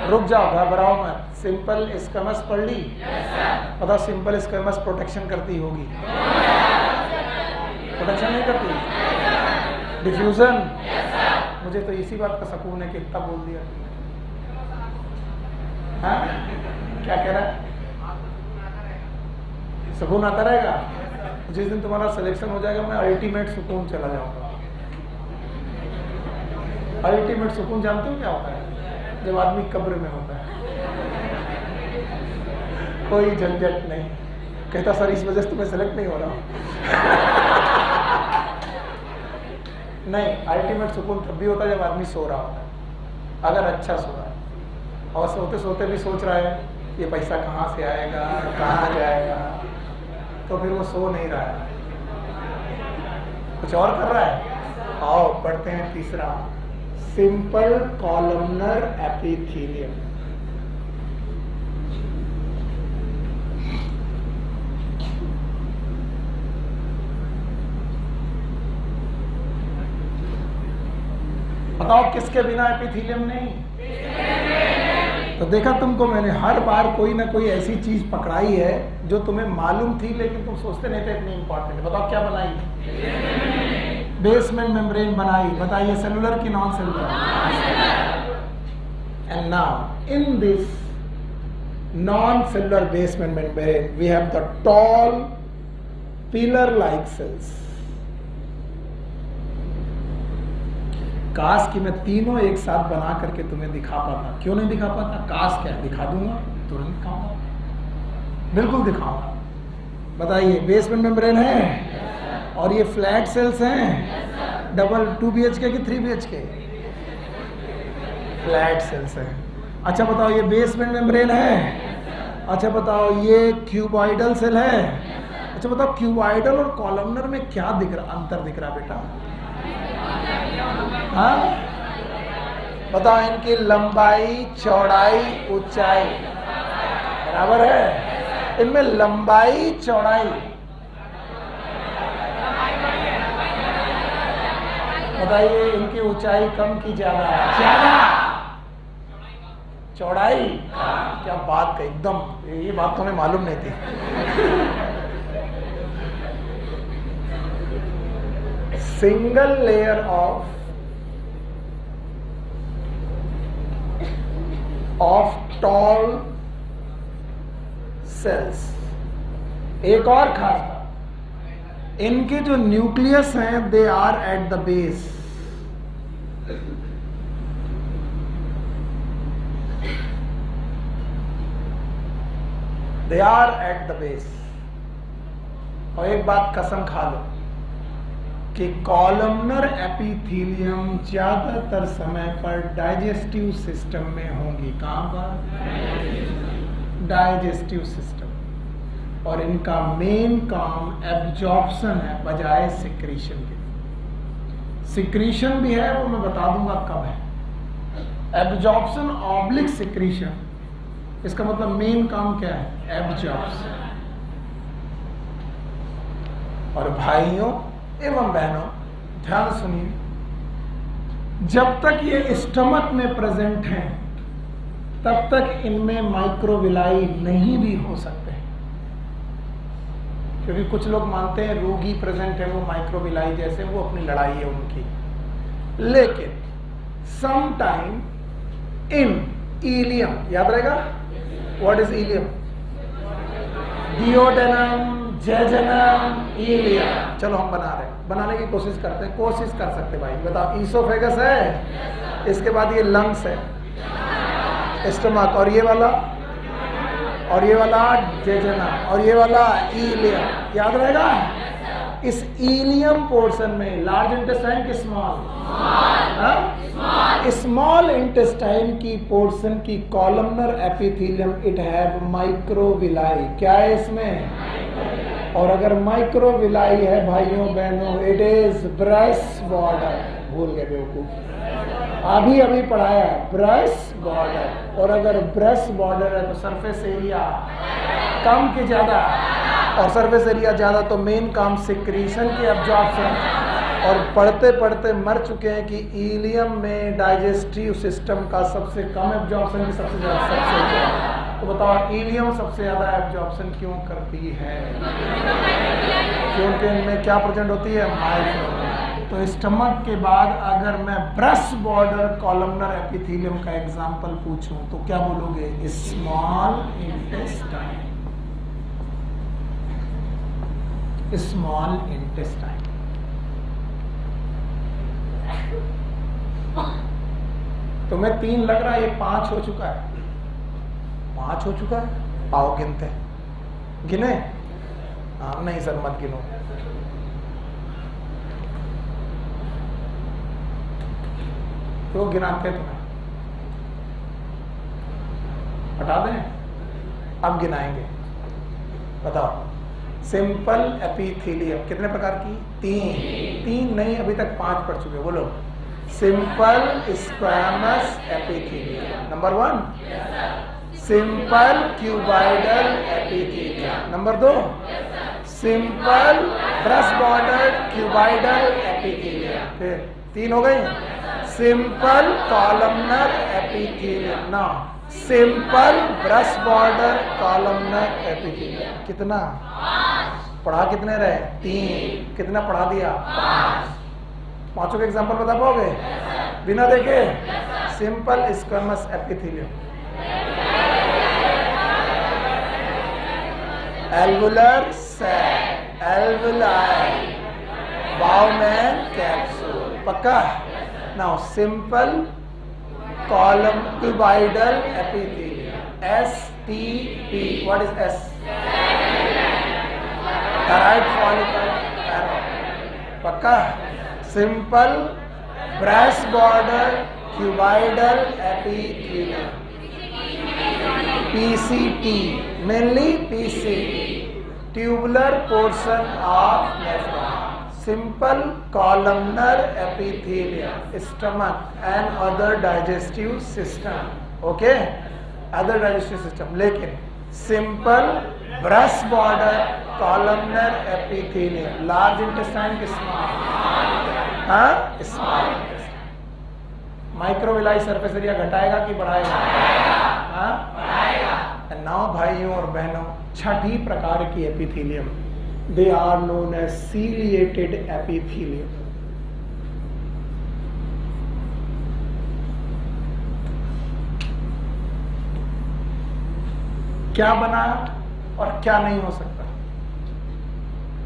रुक जाओ, घबराओ मत। सिंपल स्क्वैमस पढ़ ली? पता सिंपल स्क्वैमस प्रोटेक्शन करती होगी? प्रोटेक्शन नहीं करती? डिफ्यूजन? मुझे तो इसी बात का सुकून है कि इतना बोल दिया। हाँ? क्या कह रहा है? सुकून आता रहेगा? जिस दिन तुम्हारा सिलेक्शन हो जाएगा मैं अल्टीमेट सुकून चला जाऊंगा। अल्टीमेट सुकून जानते हो क्या होता है? जब आदमी कब्र में होता है, कोई झंझट नहीं, कहता सर इस वजह से तुम्हें सेलेक्ट नहीं हो रहा। नहीं, अल्टीमेट सुकून तब भी होता है जब आदमी सो रहा होता है, अगर अच्छा सो रहा है, और सोते सोते भी सोच रहा है ये पैसा कहाँ से आएगा, कहाँ जाएगा, तो फिर वो सो नहीं रहा है, कुछ और कर रहा है। आओ पढ़ते हैं तीसरा, सिंपल कॉलमनर एपिथेलियम। बताओ किसके बिना एपिथेलियम नहीं? तो देखा तुमको मैंने हर बार कोई ना कोई ऐसी चीज पकड़ाई है जो तुम्हें मालूम थी लेकिन तुम सोचते नहीं थे इतनी इंपॉर्टेंट है। बताओ क्या बनाई? बेसमेंट मेम्ब्रेन बनाई। बताइए सेलुलर की non cellular? And now in this non cellular basement membrane we have the tall pillar like cells. काश कि मैं तीनों एक साथ बना करके तुम्हें दिखा पाता। क्यों नहीं दिखा पाता? काश क्या, दिखा दूंगा, तुरंत दिखाऊंगा, बिल्कुल दिखाऊंगा। बताइए बेसमेंट मेम्ब्रेन है और ये फ्लैट सेल्स हैं, डबल 2 BHK की 3 BHK? फ्लैट सेल्स हैं। अच्छा बताओ ये बेसमेंट मेम्ब्रेन है। अच्छा बताओ ये क्यूबॉइडल सेल है। अच्छा बताओ क्यूबॉइडल और कॉलमनर में क्या दिख रहा, अंतर दिख रहा बेटा? हाँ बताओ इनकी लंबाई, चौड़ाई, ऊंचाई बराबर है? इनमें लंबाई, चौड़ाई बताइए, इनकी ऊंचाई कम की ज्यादा? ज्यादा। चौड़ाई क्या बात है, एकदम ये बात तो हमें मालूम नहीं थी। Single layer of tall cells. एक और खास बात, इनके जो न्यूक्लियस हैं they are at the base. They are at the base. और एक बात कसम खा लो कि कॉलमनर एपिथेलियम ज्यादातर समय पर डाइजेस्टिव सिस्टम में होंगी। कहां पर? Digestive system. और इनका मेन काम एब्जॉर्प्शन है बजाय सिक्रीशन के। सिक्रीशन भी है, वो मैं बता दूंगा कब है। एब्जॉर्प्शन ऑब्लिक सिक्रीशन, इसका मतलब मेन काम क्या है? एब्जॉर्प्शन। और भाइयों एवं बहनों ध्यान सुनिए, जब तक ये स्टमक में प्रेजेंट हैं तब तक इनमें माइक्रोविलाई नहीं भी हो सकते हैं। क्योंकि कुछ लोग मानते हैं रूगी प्रेजेंट है, वो माइक्रोविलाई जैसे, वो अपनी लड़ाई है उनकी। लेकिन सम टाइम इन इलियम, याद रहेगा what is ileum? Duodenum, jejunum, ileum. चलो हम बना रहे हैं, बनाने की कोशिश करते हैं, कोशिश कर सकते भाई। बताओ, ईसोफेगस है, इसके बाद ये लंग्स है, स्टमक, और ये वाला जेजुनम, और ये वाला इलियम। याद रहेगा? इस इलियम पोर्शन में लार्ज इंटेस्टाइन की स्मॉल, स्मॉल इंटेस्टाइन की पोर्शन की columnar epithelium, it have microvilli. क्या है इसमें? और अगर माइक्रोविलाई है भाइयों बहनों, इट इज ब्रेस्ट बॉर्डर। भूल गए बेवकूफ, अभी पढ़ाया ब्रेस्ट बॉर्डर। और अगर ब्रेस्ट बॉर्डर है तो सरफेस एरिया कम कि ज्यादा, और सरफेस एरिया ज्यादा तो मेन काम सिक्रीशन की एब्जॉर्प्शन। और पढ़ते पढ़ते मर चुके हैं कि इलियम में डाइजेस्टिव सिस्टम का सबसे कम एब्जॉर्प्शन की सबसे ज्यादा। तो बताओ इलियम सबसे ज्यादा एब्जॉर्प्शन क्यों करती है? क्योंकि इनमें क्या प्रेजेंट होती है? माइक्रो। तो स्टमक के बाद अगर मैं ब्रेस्ट बॉर्डर कॉलमनर एपिथेलियम का एग्जांपल पूछूं तो क्या बोलोगे? Small intestine, small intestine. तुम्हें 3 लग रहा है, ये 5 हो चुका है, 5 हो चुका है। आओ गिनते हैं, गिने? हाँ नहीं सर मत गिनो, तो गिनाते तुम्हें हटा दें, अब गिनाएंगे। बताओ, सिंपल एपिथेलियम कितने प्रकार की? 3 नहीं, अभी तक 5 पढ़ चुके। बोलो, simple squamous epithelium number 1, simple cuboidal epithelium number 2, simple brush border cuboidal epithelium. फिर 3 हो गए। सिंपल कॉलमनर एपिथेलियम ना, simple brush border columnar epithelium. कितना पढ़ा? कितने रहे? 3। कितना पढ़ा दिया? 5। 5 के एग्जांपल बता पाओगे बिना देखे? Simple squamous epithelium, alveolar sac, alveoli, Bowman capsule. पक्का? Now simple column cuboidal epithelium, STP। What is S? Thyroid follicle. पक्का? Simple brush border cuboidal epithelium, PCT, mainly PCT, tubular portion of nephron. Simple columnar epithelium, stomach and other digestive system. Okay, other digestive system. लेकिन simple brush border columnar epithelium, large intestine की small, हाँ small intestine. Microvilli surface area घटाएगा कि बढ़ाएगा? हाँ बढ़ाएगा। Now भाइयों और बहनों, छठी प्रकार की epithelium, they are known as ciliated epithelium. क्या बना और क्या नहीं हो सकता?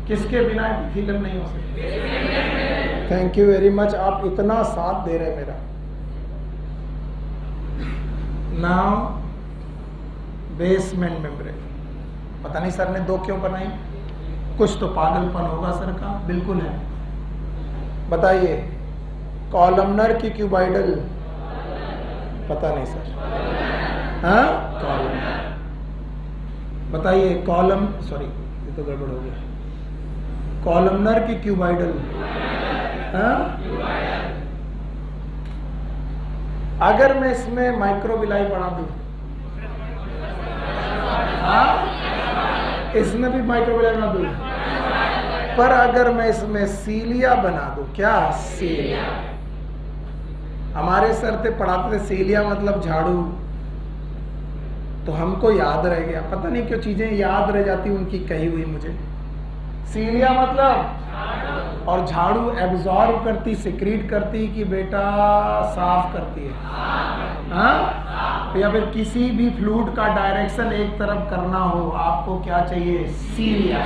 किसके बिना एपिथेलियम नहीं हो सकता? थैंक यू वेरी मच, आप इतना साथ दे रहे मेरा। नाउ बेसमेंट मेम्ब्रेन, पता नहीं सर ने 2 क्यों बनाई, कुछ तो पागलपन होगा सर का। बिल्कुल है, बताइए। कॉलमनर की क्यूबाइडल, पता नहीं सर। हाँ कॉलमनर, बताइए। कॉलम, सॉरी ये तो गड़बड़ हो गया। कॉलमनर की क्यूबाइडल, हाँ अगर मैं इसमें माइक्रोविलाई बढ़ा दूं, हाँ इसमें भी माइक्रोविलाई बना दूं, पर अगर मैं इसमें सीलिया बना दूं, क्या सीलिया? हमारे सर थे पढ़ाते थे सीलिया मतलब झाड़ू, तो हमको याद रह गया। पता नहीं क्यों चीजें याद रह जाती उनकी कही हुई मुझे। सीलिया मतलब, और झाड़ू एब्जॉर्ब करती, सिक्रीट करती कि बेटा साफ करती है? हाँ, या फिर किसी भी फ्लूइड का डायरेक्शन एक तरफ करना हो, आपको क्या चाहिए? सीलिया।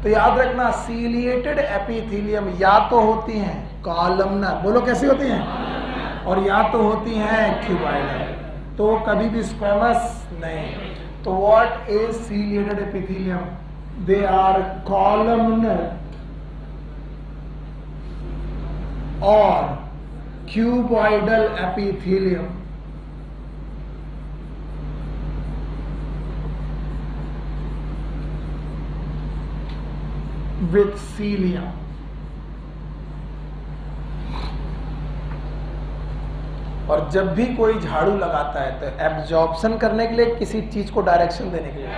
तो याद रखना, सीलिएटेड एपिथेलियम या तो होती हैं कॉलमनर, बोलो कैसी होती हैं, और या तो होती हैं क्यूबॉइडल, तो कभी भी स्क्वेमस नहीं। तो what is ciliated epithelium? They are columnar और क्यूबॉइडल एपिथेलियम with cilia। और जब भी कोई झाड़ू लगाता है तो एब्जॉर्प्शन करने के लिए, किसी चीज को डायरेक्शन देने के लिए,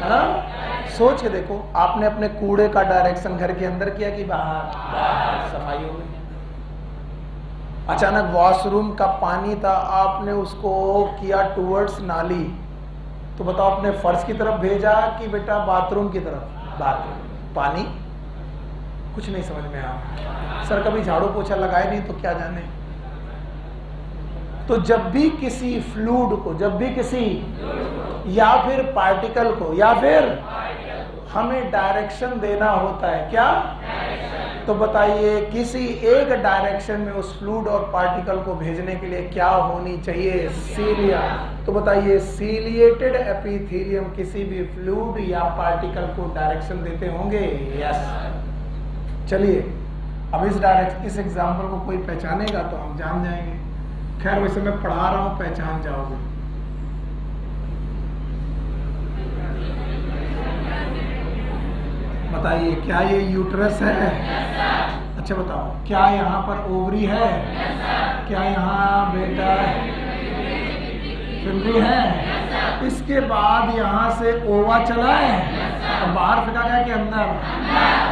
हाँ? सोच के देखो, आपने अपने कूड़े का डायरेक्शन घर के अंदर किया कि बाहर? बाहर सफाई हो गई। अचानक वॉशरूम का पानी था, आपने उसको किया टूवर्ड्स नाली, तो बताओ अपने फर्श की तरफ भेजा कि बेटा बाथरूम की तरफ? बाथरूम। पानी कुछ नहीं समझ में आया। सर कभी झाड़ू पोछा लगाए नहीं तो क्या जाने। तो जब भी किसी फ्लूइड को, जब भी किसी या फिर पार्टिकल को, या फिर हमें डायरेक्शन देना होता है, क्या? तो बताइए किसी एक डायरेक्शन में उस फ्लूइड और पार्टिकल को भेजने के लिए क्या होनी चाहिए? सीलिया। तो बताइए सीलिएटेड एपिथेलियम किसी भी फ्लूइड या पार्टिकल को डायरेक्शन देते होंगे? यस। चलिए अब इस एग्जाम्पल को कोई पहचानेगा तो हम जान जाएंगे। खैर वैसे मैं पढ़ा रहा हूं, पहचान जाओगे। बताइए क्या ये यूट्रस है? अच्छा बताओ, क्या यहाँ पर ओवरी है? क्या यहाँ बेटा फिमरी है? इसके बाद यहाँ से ओवा चला है और बाहर फेंका गया कि अंदर?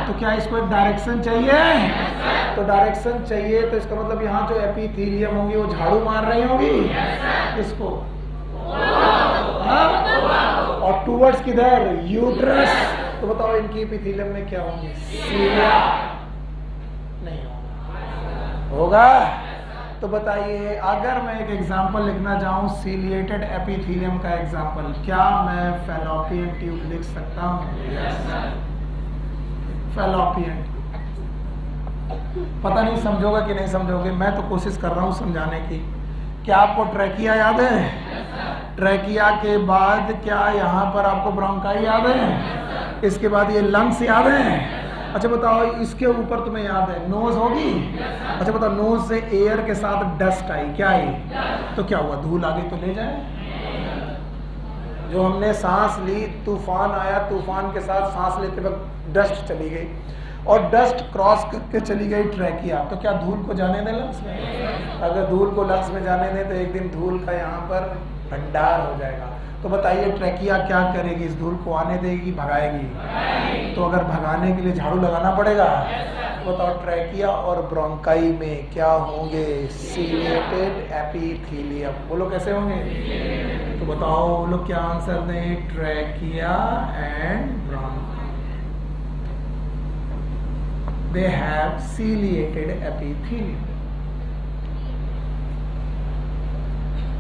तो क्या इसको एक डायरेक्शन चाहिए? तो डायरेक्शन चाहिए तो इसका मतलब यहाँ जो एपिथेलियम होंगी वो झाड़ू मार रही होंगी इसको, और टूवर्ड्स किधर? यूट्रस। तो बताओ इनकी एपिथेलियम में क्या होंगे? सीलिया नहीं होगा। तो बताइए अगर मैं एक एग्जांपल लिखना चाहूँ सीलिएटेड एपिथेलियम का एग्जांपल, क्या मैं फैलोपियन ट्यूब लिख सकता हूँ? फैलोपियन। पता नहीं समझोगे कि नहीं समझोगे, मैं तो कोशिश कर रहा हूँ समझाने की। क्या आपको ट्रैकिया याद है? ट्रैकिया के बाद क्या यहाँ पर आपको ब्रोंकाई याद है? इसके बाद ये लंग्स याद है? अच्छा बताओ इसके ऊपर तुम्हें याद है नोज होगी? अच्छा बताओ नोज से एयर के साथ डस्ट आई, क्या आई? तो क्या हुआ? धूल आगे तो ले जाए। जो हमने सांस ली, तूफान आया, तूफान के साथ सांस लेते वक्त डस्ट चली गई और डस्ट क्रॉस करके चली गई ट्रैकिया। तो क्या धूल को जाने दें लंग्स में? अगर धूल को लंग्स में जाने दें तो एक दिन धूल का यहाँ पर भंडार हो जाएगा। तो बताइए ट्रैकिया क्या करेगी? इस धूल को आने देगी, भगाएगी? तो अगर भगाने के लिए झाड़ू लगाना पड़ेगा। तो बताओ ट्रैकिया और ब्रोंकाई में क्या होंगे? Ciliated epithelium. बोलो कैसे होंगे? तो बताओ वो लोग क्या आंसर दें? Trachea and bronchi, they have ciliated epithelium।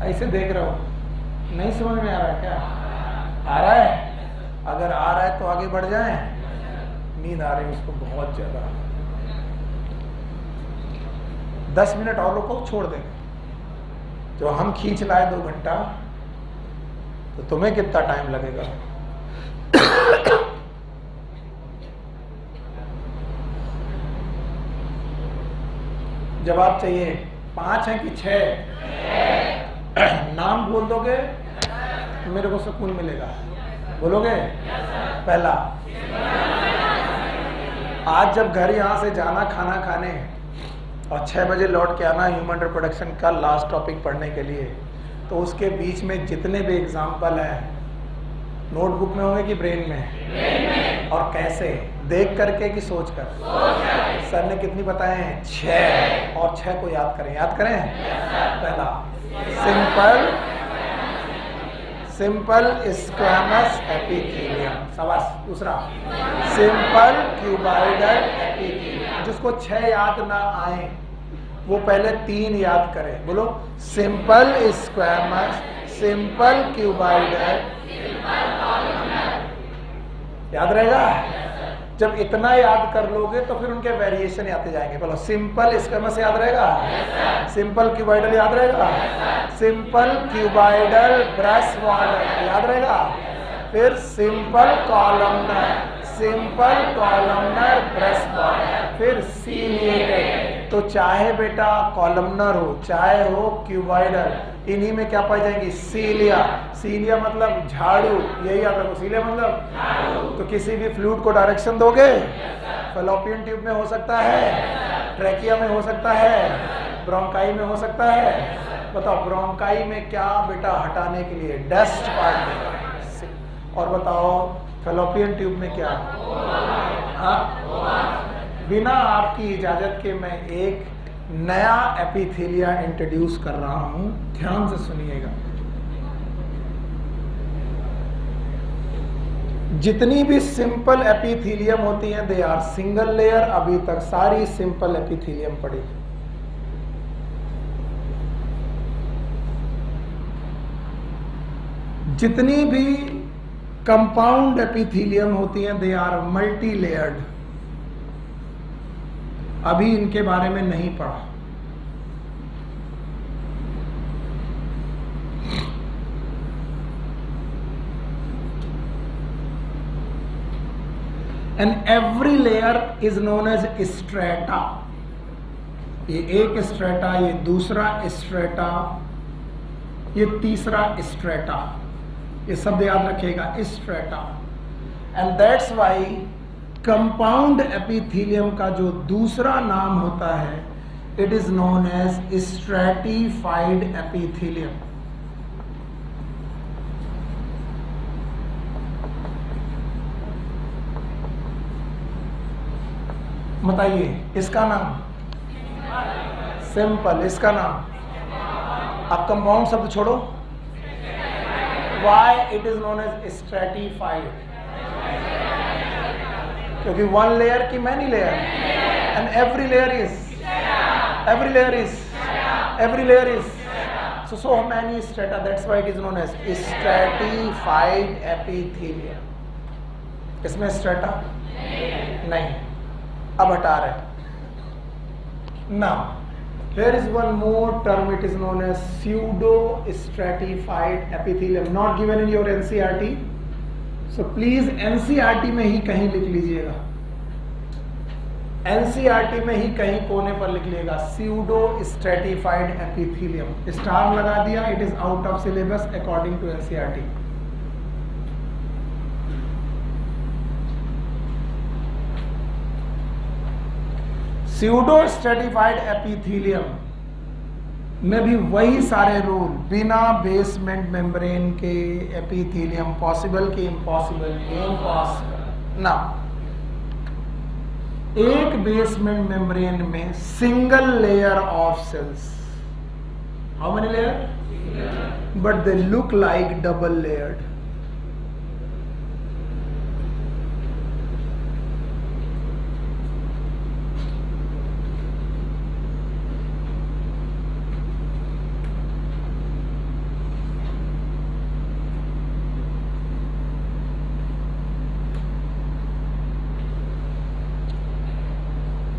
ऐसे देख रहे हो, नहीं समझ में आ रहा है क्या? आ रहा है? अगर आ रहा है तो आगे बढ़ जाएं। नींद आ रही है उसको बहुत ज्यादा। 10 मिनट और रुको, छोड़ देंगे। जो हम खींच लाए 2 घंटा, तो तुम्हें कितना टाइम लगेगा? जवाब चाहिए। 5 है कि 6? नाम बोल दोगे मेरे को सुकून मिलेगा। बोलोगे? पहला, आज जब घर यहाँ से जाना खाना खाने और 6 बजे लौट के आना ह्यूमन रिप्रोडक्शन का लास्ट टॉपिक पढ़ने के लिए, तो उसके बीच में जितने भी एग्जाम्पल हैं नोटबुक में होंगे कि ब्रेन में? और कैसे? देख करके कि सोच कर? सर ने कितनी बताए हैं? 6। और 6 को याद करें। याद करें? पहला सिंपल स्क्वैमस एपिथेलियम। शाबाश। दूसरा सिंपल क्यूबॉइडल एपिथेलियम। जिसको 6 याद ना आए वो पहले 3 याद करें। बोलो सिंपल स्क्वैमस, सिंपल क्यूबॉइडल, याद रहेगा। जब इतना याद कर लोगे तो फिर उनके वेरिएशन आते जाएंगे। बोलो सिंपल स्क्वैमस याद रहेगा, सिंपल क्यूबॉइडल याद रहेगा, सिंपल क्यूबॉइडल ब्रश वॉर्डर याद रहेगा, फिर simple columnar, simple columnar brush वॉर्डर, फिर सीलिएटेड। तो चाहे बेटा कॉलमनर हो चाहे हो क्यूबॉइडल, इन्हीं में क्या पाई जाएंगी? सीलिया। सीलिया मतलब झाड़ू, यही याद रखो। सीलिया मतलब झाड़ू। तो किसी भी फ्लूइड को डायरेक्शन दोगे, फैलोपियन ट्यूब में हो सकता है, ट्रैकिया में हो सकता है, ब्रोंकाई में हो सकता है। बताओ ब्रोंकाई में क्या बेटा हटाने के लिए? डस्ट पार्ट में। और बताओ फैलोपियन ट्यूब में क्या? बिना आपकी इजाजत के मैं एक नया एपिथेलिया इंट्रोड्यूस कर रहा हूं, ध्यान से सुनिएगा। जितनी भी सिंपल एपिथेलियम होती हैं दे आर सिंगल लेयर। अभी तक सारी सिंपल एपिथेलियम पड़ी। जितनी भी कंपाउंड एपिथेलियम होती हैं दे आर मल्टी लेयर्ड। अभी इनके बारे में नहीं पढ़ा। And every layer is known as strata. ये एक स्ट्रेटा, ये दूसरा स्ट्रेटा, ये तीसरा स्ट्रेटा। ये शब्द याद रखिएगा, strata. And that's why compound epithelium का जो दूसरा नाम होता है it is known as stratified epithelium. बताइए इसका नाम? सिंपल। इसका नाम? अब कंपाउंड शब्द छोड़ो। Why it is known as stratified? क्योंकि वन लेयर की many layer, and every layer is so many strata. That's why it is known as stratified epithelium. इसमें strata नहीं, अब हटा रहे। Now here is one more term. It is known as pseudo stratified epithelium, not given in your NCERT. So please NCERT में ही कहीं लिख लीजिएगा, NCERT में ही कहीं कोने पर लिख लीजिएगा pseudo stratified epithelium। स्टार लगा दिया, it is out of syllabus according to NCERT। pseudo stratified epithelium में भी वही सारे रूल, बिना बेसमेंट मेम्ब्रेन के एपिथेलियम पॉसिबल कि इम्पॉसिबल? इम्पॉसिबल। ना, एक बेसमेंट मेम्ब्रेन में single layer of cells. How many layer? But they look like double layered.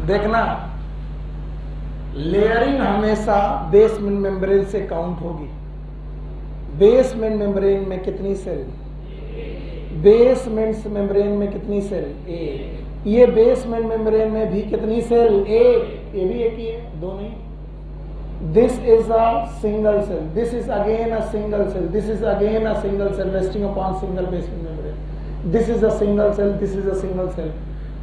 देखना, लेयरिंग हमेशा बेसमेंट मेम्ब्रेन से काउंट होगी। बेसमेंट मेम्ब्रेन में कितनी सेल? बेसमेंट मेम्ब्रेन में कितनी सेल? एक। ये बेसमेंट मेम्ब्रेन में भी कितनी सेल? एक। ये भी एक ही है, दो नहीं। This is a single cell, this is again a single cell, this is again a single cell resting upon single basement membrane. This is a single cell, this is a single cell.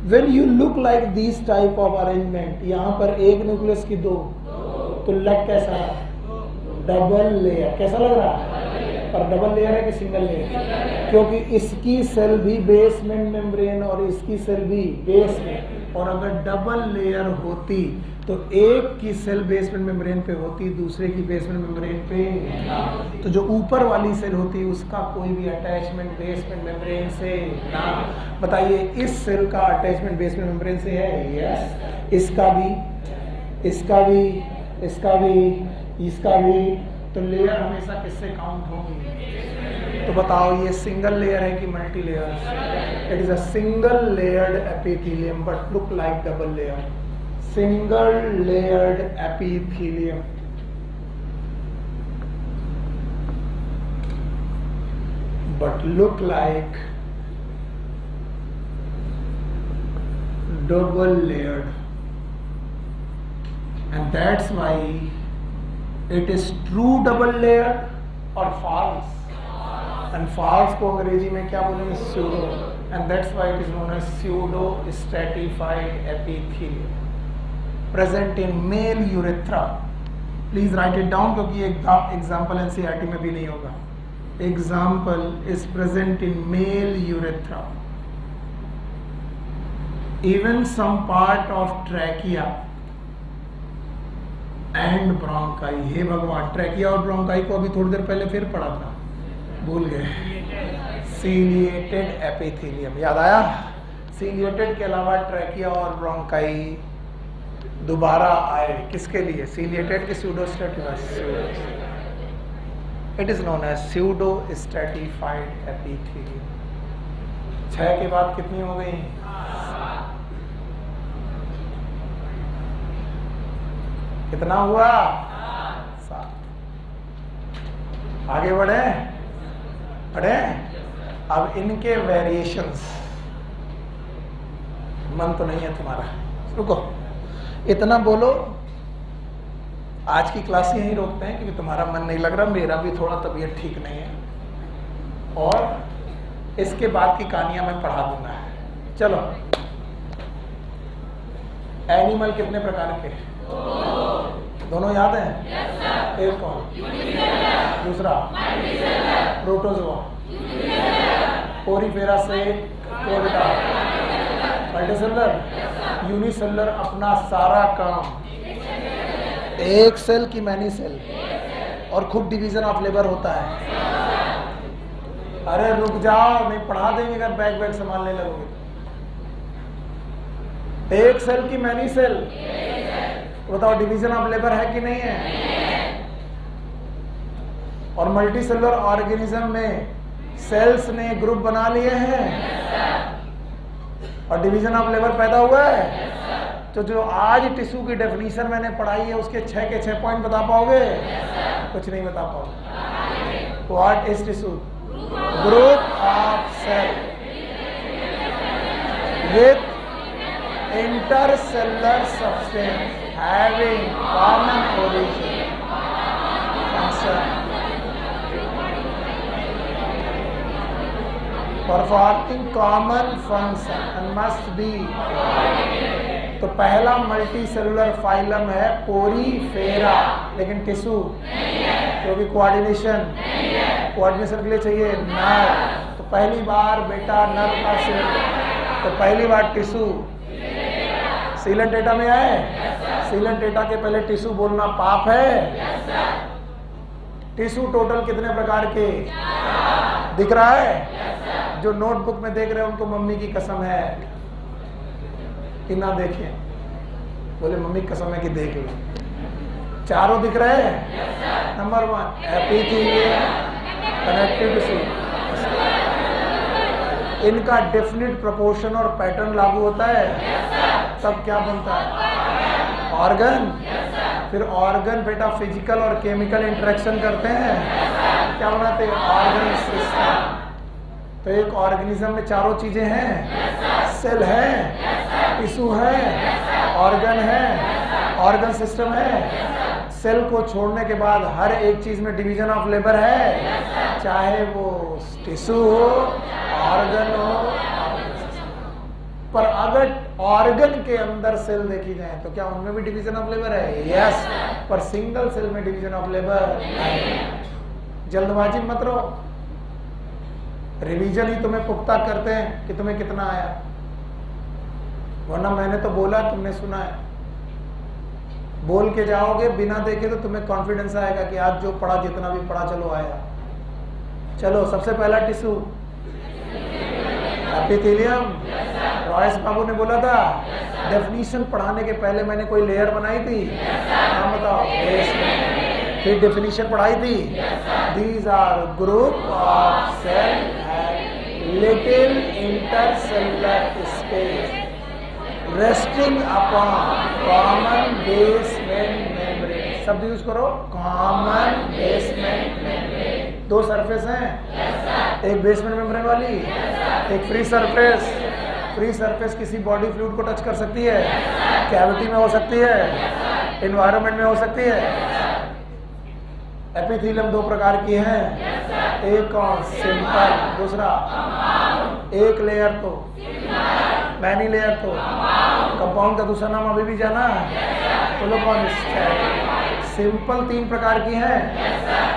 When you look like these type of arrangement, यहाँ पर एक nucleus की दो, तो लग कैसा है? Double layer. कैसा लग रहा है? पर डबल लेयर है कि सिंगल लेयर? क्योंकि इसकी सेल भी बेसमेंट मेम्ब्रेन और इसकी सेल भी बेसमेंट। और अगर डबल लेयर होती तो एक की सेल बेसमेंट मेम्ब्रेन पे होती, दूसरे की बेसमेंट मेम्ब्रेन पे ना। तो जो ऊपर वाली सेल होती उसका कोई भी अटैचमेंट बेसमेंट मेम्ब्रेन से ना। बताइए इस सेल का अटैचमेंट बेसमेंट मेम्ब्रेन से है? यस। इसका भी, इसका भी, इसका भी, इसका भी। तो लेयर हमेशा किससे काउंट होंगी? तो बताओ ये सिंगल लेयर है कि multi layer? It is a single layered epithelium but look like double layer. Single layered epithelium. But look like double layered, and that's why it is true double layered or false, and false को अंग्रेजी में क्या बोलेंगे? pseudo, and that's why it is known as pseudo stratified epithelium present in male urethra. Please write it down क्योंकि example NCERT में भी नहीं होगा. Example is present in male urethra. Even some part of trachea and bronchi. हे भगवान, trachea और bronchi को अभी थोड़ी देर पहले फिर पढ़ा था, भूल गए. सीलिएटेड एपिथेलियम याद आया? सीलिएटेड के अलावा ट्रैकिया और ब्रोंकाई दोबारा आए किसके लिए? सीलिएटेड के pseudostratified. It is known as pseudostratified epithelium. 6 के बाद कितनी हो गई? कितना हुआ? 7. आगे बढ़े बढ़े. अब इनके वेरिएशंस. मन तो नहीं है तुम्हारा? रुको, इतना बोलो. आज की क्लास यहीं रोकते हैं क्योंकि तुम्हारा मन नहीं लग रहा, मेरा भी थोड़ा तबीयत ठीक नहीं है, और इसके बाद की कहानियां मैं पढ़ा दूंगा. चलो, एनिमल कितने प्रकार के? दोनों याद हैं? yes, एक कौन? दूसरा प्रोटोजोआ. पोरीफेरा से कोर्टा. मल्टीसेलुलर. यूनिसेलुलर अपना सारा काम एक सेल की मैनी सेल, और खुद डिवीजन ऑफ लेबर होता है. अरे रुक जाओ, नहीं पढ़ा देंगे अगर बैग बैग संभालने लगोगे. एक सेल की मैनी सेल. बताओ डिवीजन ऑफ लेबर है कि नहीं है? और मल्टी सेलुलर ऑर्गेनिज्म में सेल्स ने ग्रुप बना लिए हैं और डिवीजन ऑफ लेबर पैदा हुआ है. तो जो आज टिश्यू की डेफिनेशन मैंने पढ़ाई है उसके 6 के 6 पॉइंट बता पाओगे? कुछ नहीं बता पाओगे. What is tissue? Group of cell with intercellular substance having common origin, function, performing common function and must be. तो पहला मल्टी सेलुलर फाइलम है पोरीफेरा, लेकिन टिश्यू क्योंकि कोऑर्डिनेशन के लिए चाहिए नर्व. तो पहली बार बेटा नर्व का सेल, तो पहली बार टिश्यू. सीलन डेटा में आए? सीलन डेटा के पहले टिश्यू बोलना पाप है. टिश्यू टोटल कितने प्रकार के दिख रहा है? जो नोटबुक में देख रहे हैं उनको मम्मी की कसम है कि ना देखें. बोले मम्मी कसम है कि देख लो. चारों दिख रहे हैं? Number 1 epithelium, connective tissue. इनका डेफिनेट प्रोपोर्शन और पैटर्न लागू होता है. तब क्या बनता है? ऑर्गन. फिर ऑर्गन बेटा फिजिकल और केमिकल इंटरेक्शन करते हैं, क्या बनाते हैं? Organ system. तो एक ऑर्गेनिज्म में चारों चीजें हैं. सेल है, टिश्यू है, ऑर्गन है, ऑर्गन सिस्टम है. सेल को छोड़ने के बाद हर एक चीज में डिवीजन ऑफ लेबर है, चाहे वो टिश्यू हो, ऑर्गन हो. पर अगर ऑर्गन के अंदर सेल देखी जाए तो क्या उनमें भी डिवीजन ऑफ लेबर है? यस. पर सिंगल सेल में डिवीजन ऑफ लेबर. जल्दबाजी मत रहो, रिवीजन ही तुम्हें पुख्ता करते हैं कि तुम्हें कितना आया. वरना मैंने तो बोला, तुमने सुना है। बोल के जाओगे बिना देखे तो तुम्हें कॉन्फिडेंस आएगा कि आज जो पढ़ा, जितना भी पढ़ा, चलो आया। चलो, सबसे पहला टिश्यू एपिथेलियम। रॉयस बाबू ने बोला था डेफिनेशन पढ़ाने के पहले मैंने कोई लेयर बनाई थी, नाम बताओ। फिर डेफिनेशन पढ़ाई थी, these are group of cell little intercellular space resting upon common basement membrane. शब्द यूज करो, कॉमन बेसमेंट मेम्ब्रेन। दो सरफेस हैं, एक बेसमेंट मेम्ब्रेन वाली, एक फ्री सरफेस। फ्री सरफेस किसी बॉडी फ्लूइड को टच कर सकती है, कैविटी में हो सकती है, एनवायरनमेंट में हो सकती है। एपिथेलियम दो प्रकार की हैं, एक और सिंपल, दूसरा एक लेयर तो, मैनी लेयर तो। कंपाउंड का दूसरा नाम अभी भी जाना है, बोलो कौन? सिंपल 3 प्रकार की हैं,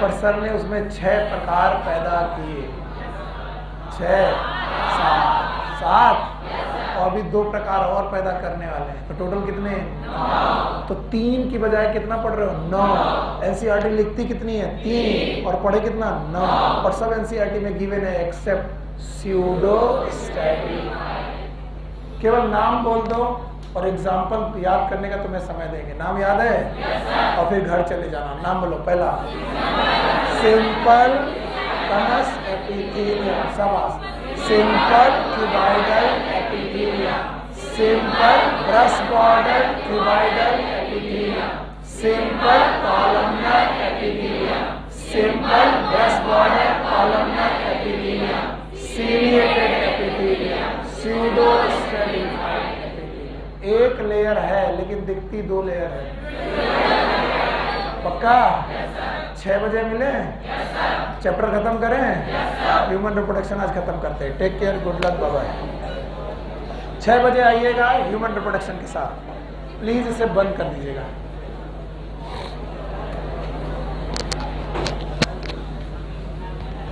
पर सर ने उसमें 6 प्रकार पैदा किए। 6, 7 और भी 2 प्रकार और पैदा करने वाले हैं। तो टोटल कितने? 9। तो 3 की बजाय कितना पढ़ रहे हो? 9। एनसीईआरटी लिखती कितनी है? 3। और पढ़े कितना? 9। और सब एनसीईआरटी में गिवन है एक्सेप्ट स्यूडो स्टैटिक। केवल नाम बोल दो और एग्जाम्पल याद करने का तुम्हें समय देंगे। नाम याद है? और फिर घर चले जाना। नाम बोलो। पहला सिंपल कनस एपिथेलियम, शाबाश। Simple cuboidal epithelium, simple brush border cuboidal epithelium, simple columnar epithelium, simple brush border columnar epithelium, ciliated epithelium, pseudo stratified epithelium. एक लेयर है लेकिन दिखती 2 लेयर है। पक्का? 6 बजे मिले? चैप्टर खत्म करें? ह्यूमन रिप्रोडक्शन आज खत्म करते हैं। Take care, good luck, bye bye. 6 बजे आइएगा ह्यूमन रिप्रोडक्शन के साथ। प्लीज इसे बंद कर दीजिएगा।